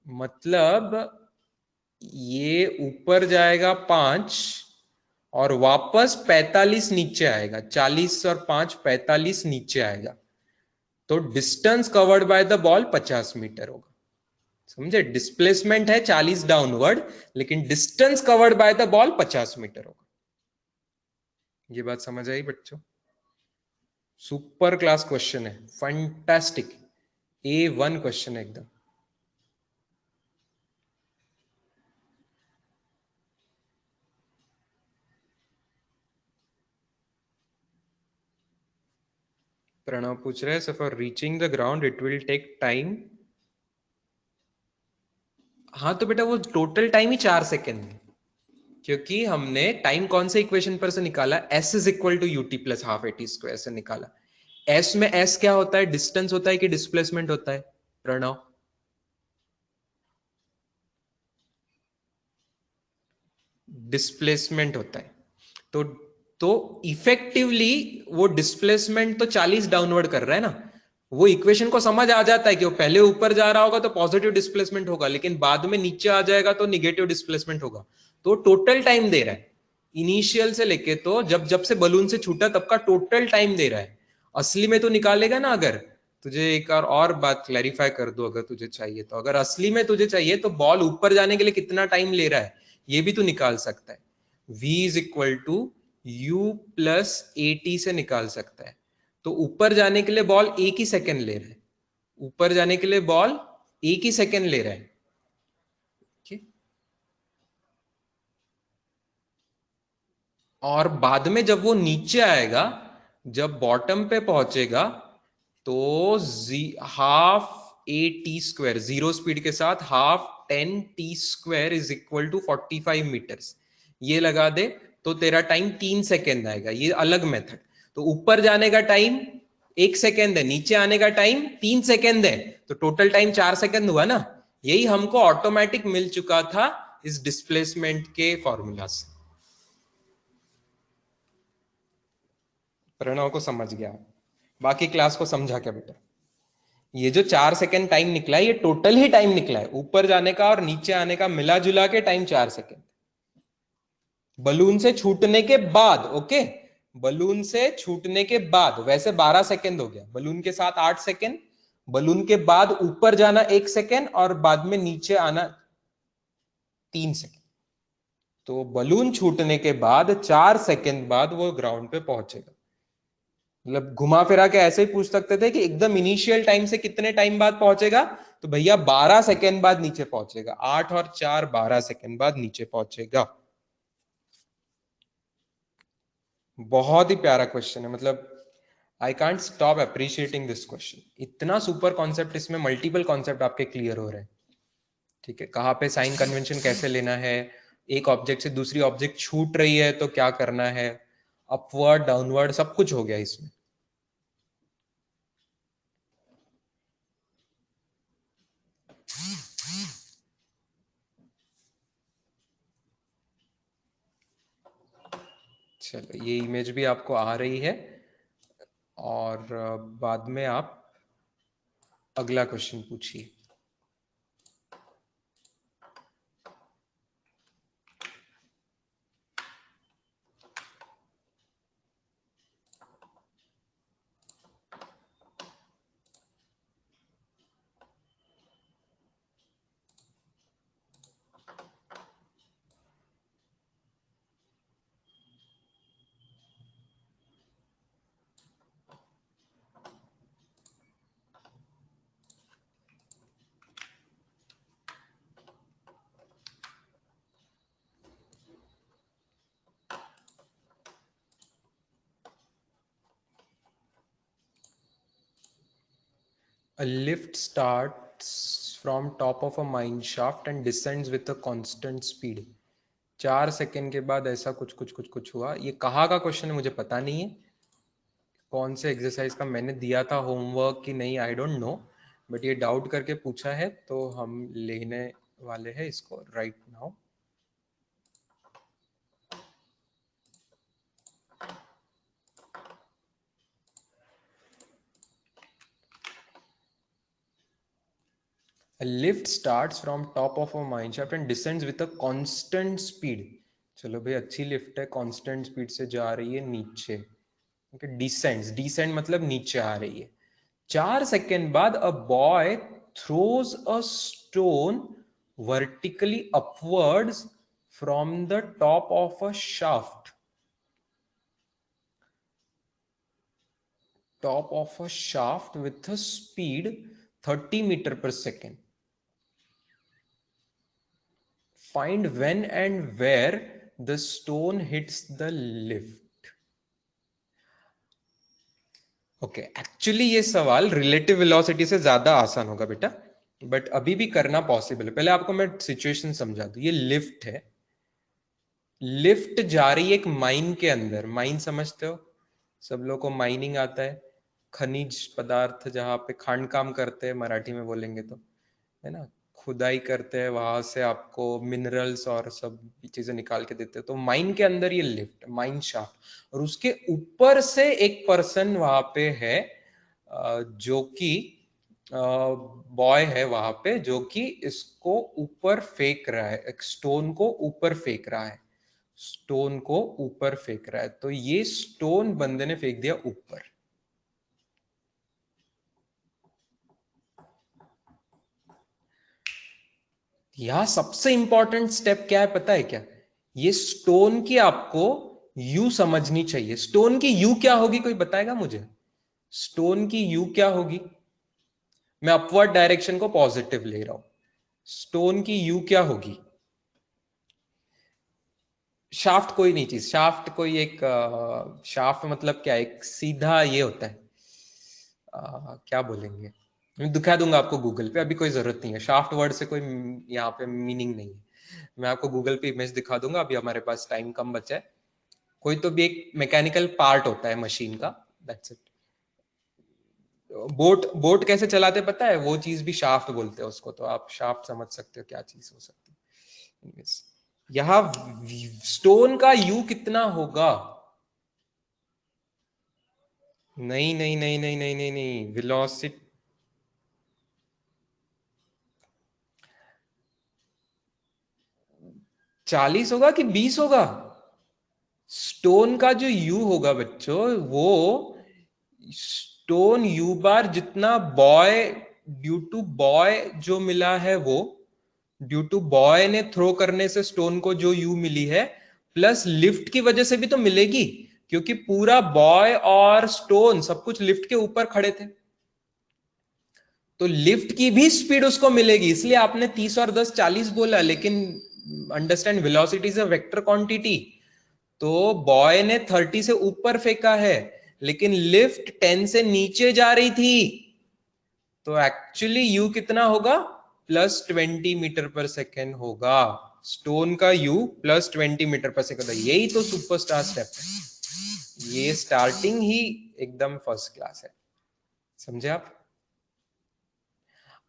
मतलब ये ऊपर जाएगा 5 और वापस 45 नीचे आएगा। 40 और 5 45 नीचे आएगा। तो distance covered by the ball 50 meter होगा। समझे? डिस्प्लेसमेंट है 40 डाउनवर्ड, लेकिन distance covered by the ball 50 meter होगा। ये बात समझ आई बच्चों? सुपर क्लास क्वेश्चन है, फंटास्टिक, A1 क्वेश्चन है एकदम। प्रणव पूछ रहे हैं, so for reaching the ground it will take time. हाँ तो बेटा वो टोटल टाइम ही 4 सेकेंड है, क्योंकि हमने टाइम कौन से इक्वेशन पर से निकाला? s is equal to UT plus half AT square से निकाला। s में s क्या होता है? डिस्टेंस होता है कि डिस्प्लेसमेंट होता है प्रणव? डिस्प्लेसमेंट होता है। तो तो इफेक्टिवली वो डिस्प्लेसमेंट तो 40 डाउनवर्ड कर रहा है ना। वो इक्वेशन को समझ आ जाता है कि वो पहले ऊपर जा रहा होगा तो पॉजिटिव डिस्प्लेसमेंट होगा, लेकिन बाद में नीचे आ जाएगा तो निगेटिव डिस्प्लेसमेंट होगा। तो टोटल टाइम दे रहा है इनिशियल से लेके, तो जब जब से बलून से छूटा तब का टोटल टाइम दे रहा है। असली में तो निकालेगा ना। अगर तुझे एक और बात क्लैरिफाई कर दूं, अगर तुझे चाहिए तो, अगर असली में तुझे चाहिए तो बॉल ऊपर जाने के लिए कितना टाइम ले रहा है ये भी तू निकाल सकता है। v is equal to you plus A T से निकाल सकता है। तो ऊपर जाने के लिए बॉल एक ही सेकेंड ले रहा है। ऊपर जाने के लिए बॉल एक ही सेकेंड ले रहा है। ठीक? और बाद में जब वो नीचे आएगा, जब बॉटम पे पहुंचेगा, तो half A T square, zero speed के साथ half 10 t square is equal to 45 meters, ये लगा दे तो तेरा टाइम 3 सेकेंड आएगा। ये अलग मेथड। तो ऊपर जाने का टाइम 1 सेकेंड है, नीचे आने का टाइम 3 सेकेंड है, तो टोटल टाइम 4 सेकेंड हुआ ना। यही हमको ऑटोमेटिक मिल चुका था इस डिस्प्लेसमेंट के फॉर्मूला से। प्रणव को समझ गया? बाकी क्लास को समझा क्या बेटा? ये जो 4 सेकेंड टाइम निकला है, ये टोटल ही टाइम निकला है। ऊपर जाने का और नीचे आने का मिला जुला के टाइम 4 सेकेंड, बलून से छूटने के बाद। ओके, बलून से छूटने के बाद। वैसे 12 सेकेंड हो गया, बलून के साथ 8 सेकेंड, बलून के बाद ऊपर जाना 1 सेकेंड और बाद में नीचे आना 3 सेकेंड। तो बलून छूटने के बाद 4 सेकेंड बाद वो ग्राउंड पे पहुंचेगा। मतलब घुमा फिरा के ऐसे ही पूछ सकते थे कि एकदम इनिशियल टाइम से कितने टाइम बाद पहुंचेगा, तो भैया 12 सेकेंड बाद नीचे पहुंचेगा। 8 और 4 12 सेकेंड बाद नीचे पहुंचेगा। बहुत ही प्यारा क्वेश्चन है। मतलब I can't stop appreciating this question. इतना सुपर कॉन्सेप्ट, इसमें मल्टीपल कॉन्सेप्ट आपके क्लियर हो रहे हैं। ठीक है, कहाँ पे साइन कन्वेंशन कैसे लेना है, एक ऑब्जेक्ट से दूसरी ऑब्जेक्ट छूट रही है तो क्या करना है, अपवर्ड डाउनवर्ड सब कुछ हो गया इसमें। चलो, ये इमेज भी आपको आ रही है, और बाद में आप अगला क्वेश्चन पूछिए। A lift starts from top of a mine shaft and descends with a constant speed. 4 second के बाद ऐसा कुछ कुछ कुछ कुछ हुआ। ये कहाँ का क्वेश्चन है मुझे पता नहीं है, कौन से एक्सरसाइज का मैंने दिया था होमवर्क कि नहीं, आई डोंट नो, बट ये डाउट करके पूछा है तो हम लेने वाले हैं इसको right now. A lift starts from top of a mine shaft and descends with a constant speed. चलो भाई, अच्छी लिफ्ट है, कांस्टेंट स्पीड से जा रही है नीचे। ओके, डिसेंड्स, डिसेंड मतलब नीचे आ रही है। 4 सेकेंड बाद a boy throws a stone vertically upwards from the top of a shaft, top of a shaft with a speed 30 meter per second. Find when and where the stone hits the lift. Okay, actually ये सवाल relative velocity से ज्यादा आसान होगा बेटा, but अभी भी करना पॉसिबल है। पहले आपको मैं सिचुएशन समझा दूं। ये लिफ्ट है, लिफ्ट जा रही है एक माइन के अंदर। माइन समझते हो, सब लोग को माइनिंग आता है, खनिज पदार्थ जहां पे खान काम करते हैं, मराठी में बोलेंगे तो, है ना, खुदाई करते हैं, वहां से आपको मिनरल्स और सब चीजें निकाल के देते हैं। तो माइन के अंदर ये लिफ्ट, माइन शाफ्ट, और उसके ऊपर से एक पर्सन वहां पे है, जो कि बॉय है वहां पे, जो कि इसको ऊपर फेंक रहा है, एक स्टोन को ऊपर फेंक रहा है, स्टोन को ऊपर फेंक रहा है। तो ये स्टोन बंदे ने फेंक दिया ऊपर। यहां सबसे इंपॉर्टेंट स्टेप क्या है पता है क्या? ये स्टोन की आपको यू समझनी चाहिए। स्टोन की यू क्या होगी, कोई बताएगा मुझे? स्टोन की यू क्या होगी? मैं अपवर्ड डायरेक्शन को पॉजिटिव ले रहा हूं। स्टोन की यू क्या होगी? शाफ्ट कोई नहीं चीज, शाफ्ट कोई एक, शाफ्ट मतलब क्या, एक सीधा ये होता है, क्या बोलेंगे, मैं दिखा दूंगा आपको गूगल पे, अभी कोई जरूरत नहीं है। शाफ्ट वर्ड से कोई यहाँ पे मीनिंग नहीं है। मैं आपको गूगल पे इमेज दिखा दूंगा, अभी हमारे पास टाइम कम बचा है। कोई तो भी एक मैकेनिकल पार्ट होता है मशीन का, दैट्स इट। बोट, बोट कैसे चलाते पता है? वो चीज भी शाफ्ट बोलते हैं उसको, तो आप शाफ्ट समझ सकते हो क्या चीज हो सकती है। Anyways, यहाँ स्टोन का यू कितना होगा? नहीं नहीं नहीं नहीं नहीं नहीं नहीं, वेलोसिटी 40 होगा कि 20 होगा? स्टोन का जो यू होगा बच्चों, वो स्टोन यू बार जितना बॉय, ड्यू टू बॉय जो मिला है, वो ड्यू टू बॉय ने थ्रो करने से स्टोन को जो यू मिली है, प्लस लिफ्ट की वजह से भी तो मिलेगी, क्योंकि पूरा बॉय और स्टोन सब कुछ लिफ्ट के ऊपर खड़े थे, तो लिफ्ट की भी स्पीड उसको मिलेगी। इसलिए आपने 30 और 10 40 बोला, लेकिन understand velocity is a vector quantity. तो बॉय ने 30 से ऊपर फेंका है, लेकिन लिफ्ट 10 से नीचे जा रही थी, तो एक्चुअली यू कितना होगा? +20 मीटर पर सेकेंड होगा। स्टोन का यू +20 मीटर पर सेकेंड। यही तो सुपरस्टार स्टेप है, ये स्टार्टिंग ही एकदम फर्स्ट क्लास है, समझे आप?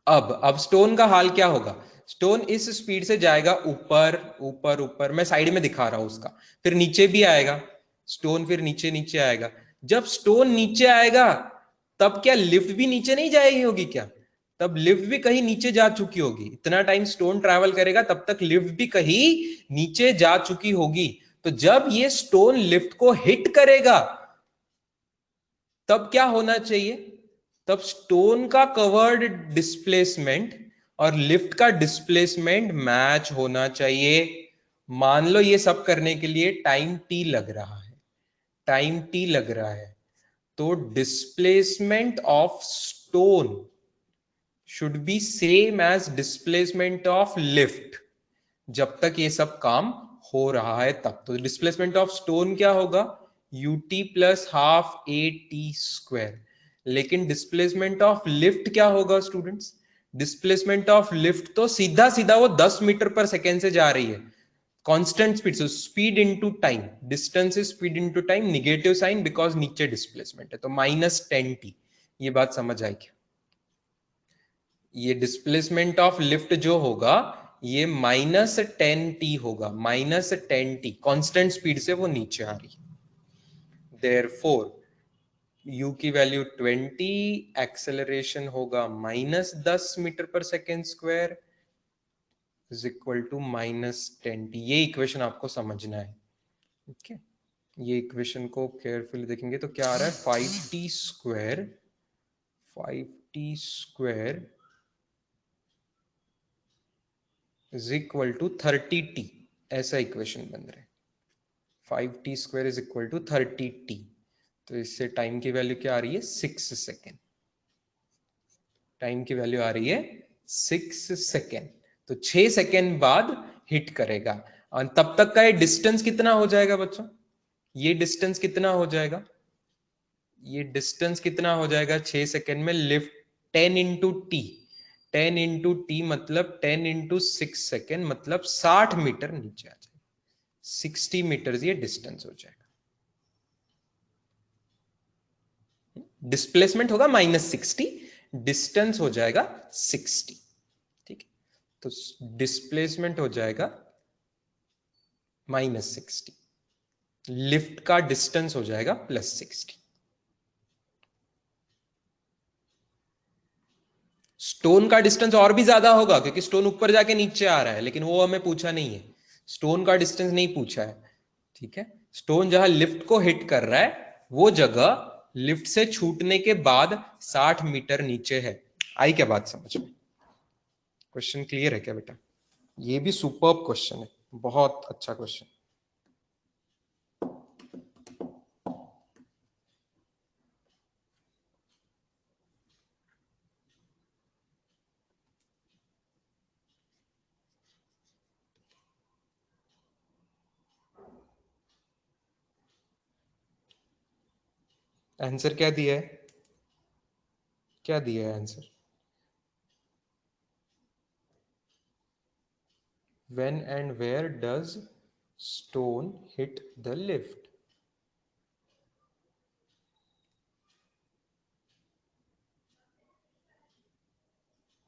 अब स्टोन का हाल क्या होगा? स्टोन इस स्पीड से जाएगा ऊपर ऊपर ऊपर, मैं साइड में दिखा रहा हूं उसका, फिर नीचे भी आएगा स्टोन, फिर नीचे नीचे आएगा। जब स्टोन नीचे आएगा, तब क्या लिफ्ट भी नीचे नहीं जाएगी होगी क्या? तब लिफ्ट भी कहीं नीचे जा चुकी होगी। इतना टाइम स्टोन ट्रैवल करेगा, तब तक लिफ्ट भी कहीं नीचे जा चुकी होगी। तो जब ये स्टोन लिफ्ट को हिट करेगा, तब क्या होना चाहिए? तब स्टोन का कवर्ड डिस्प्लेसमेंट और लिफ्ट का डिस्प्लेसमेंट मैच होना चाहिए। मान लो ये सब करने के लिए टाइम टी लग रहा है, टाइम टी लग रहा है, तो displacement of stone should be same as displacement of lift, जब तक ये सब काम हो रहा है तब। तो डिस्प्लेसमेंट ऑफ स्टोन क्या होगा? ut plus half A T square. लेकिन डिस्प्लेसमेंट ऑफ लिफ्ट क्या होगा स्टूडेंट्स? डिस्प्लेसमेंट ऑफ लिफ्ट तो सीधा सीधा वो 10 मीटर पर सेकेंड से जा रही है, constant speed, so speed into time, distance is speed into time, negative sign because नीचे डिस्प्लेसमेंट है, तो -10t। ये बात समझ आई क्या? ये डिस्प्लेसमेंट ऑफ लिफ्ट जो होगा ये -10t होगा, -10t कांस्टेंट स्पीड से वो नीचे आ रही है। देयरफॉर u की वैल्यू 20, एक्सेलरेशन होगा -10 meter per second square is equal to -10t। ये इक्वेशन आपको समझना है। ओके, ये इक्वेशन को केयरफुली देखेंगे तो क्या आ रहा है, 5t square is equal to 30t, ऐसा इक्वेशन बन रहा है। 5t square is equal to 30t, तो इससे टाइम की वैल्यू क्या आ रही है, 6 सेकेंड। टाइम की वैल्यू आ रही है 6 सेकेंड, तो 6 सेकेंड बाद हिट करेगा। और तब तक का ये डिस्टेंस कितना हो जाएगा बच्चों, ये डिस्टेंस कितना हो जाएगा, ये डिस्टेंस कितना हो जाएगा 6 सेकेंड में, lift 10 into T, 10 into T मतलब 10 इंटू 6 सेकेंड, मतलब 60 मीटर नीचे आ जाएगा, 60 मीटर ये डिस्टेंस हो जाएगा। डिस्प्लेसमेंट होगा -60, डिस्टेंस हो जाएगा 60। ठीक है, तो डिस्प्लेसमेंट हो जाएगा -60, लिफ्ट का डिस्टेंस हो जाएगा +60। स्टोन का डिस्टेंस और भी ज्यादा होगा क्योंकि स्टोन ऊपर जाके नीचे आ रहा है, लेकिन वो हमें पूछा नहीं है, स्टोन का डिस्टेंस नहीं पूछा है। ठीक है, स्टोन जहां लिफ्ट को हिट कर रहा है वो जगह लिफ्ट से छूटने के बाद 60 मीटर नीचे है। आई क्या बात समझ में? क्वेश्चन क्लियर है क्या बेटा? ये भी सुपर्ब क्वेश्चन है, बहुत अच्छा क्वेश्चन। आंसर क्या दिया है, क्या दिया है answer? When and where does stone hit the lift?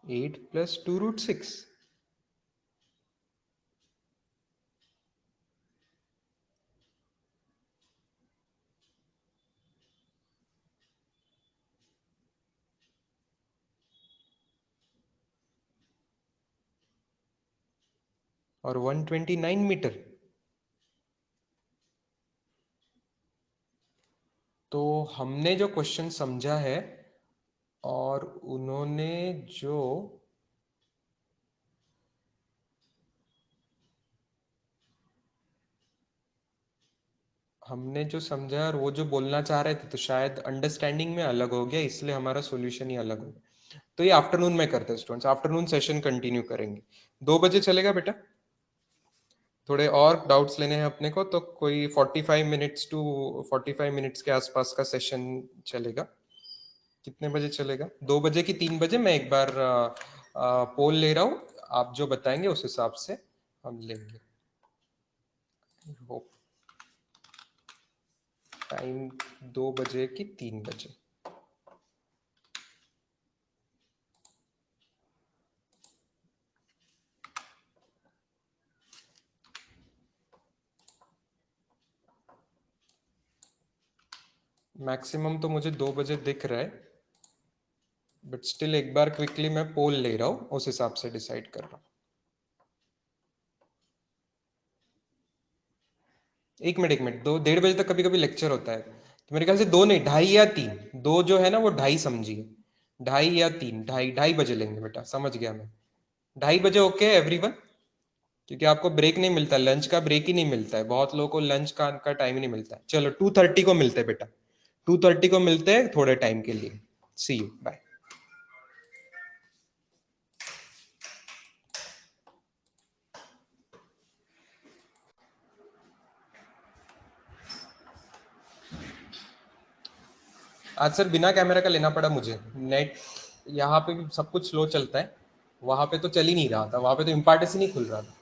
Eight plus 2√6। और 129 मीटर। तो हमने जो क्वेश्चन समझा है और उन्होंने जो समझा और वो जो बोलना चाह रहे थे, तो शायद अंडरस्टैंडिंग में अलग हो गया, इसलिए हमारा सॉल्यूशन ही अलग हो गया। तो ये आफ्टरनून में करते हैं स्टूडेंट्स, आफ्टरनून सेशन कंटिन्यू करेंगे। 2 बजे चलेगा बेटा? थोड़े और डाउट्स लेने हैं अपने को, तो कोई 45 मिनट्स के आसपास का सेशन चलेगा। कितने बजे चलेगा? 2 बजे की 3 बजे? मैं एक बार पोल ले रहा हूँ, आप जो बताएंगे उस हिसाब से हम लेंगे। होप टाइम 2 बजे की 3 बजे। मैक्सिमम तो मुझे 2 बजे दिख रहा है, बट स्टिल एक बार क्विकली मैं पोल ले रहा हूँ, उस हिसाब से डिसाइड कर रहा हूँ। 1 मिनट 2 1:30 बजे तक कभी कभी लेक्चर होता है, तो मेरे ख्याल से 2 नहीं, 2:30 या 3, 2 जो है ना वो 2:30 समझिए, 2:30 या 3, 2:30 बजे लेंगे बेटा, समझ गया मैं। 2:30 बजे ओके एवरीवन? क्योंकि आपको ब्रेक नहीं मिलता, लंच का ब्रेक ही नहीं मिलता है, बहुत लोगों को लंच का टाइम ही नहीं मिलता है। चलो 2:30 को मिलते हैं बेटा, 2:30 को मिलते हैं थोड़े टाइम के लिए। सी यू, बाय। आज सर बिना कैमरा का लेना पड़ा मुझे, नेट यहाँ पे भी सब कुछ स्लो चलता है, वहां पे तो चल ही नहीं रहा था, वहां पे तो इम्पार्टेंस ही नहीं खुल रहा था।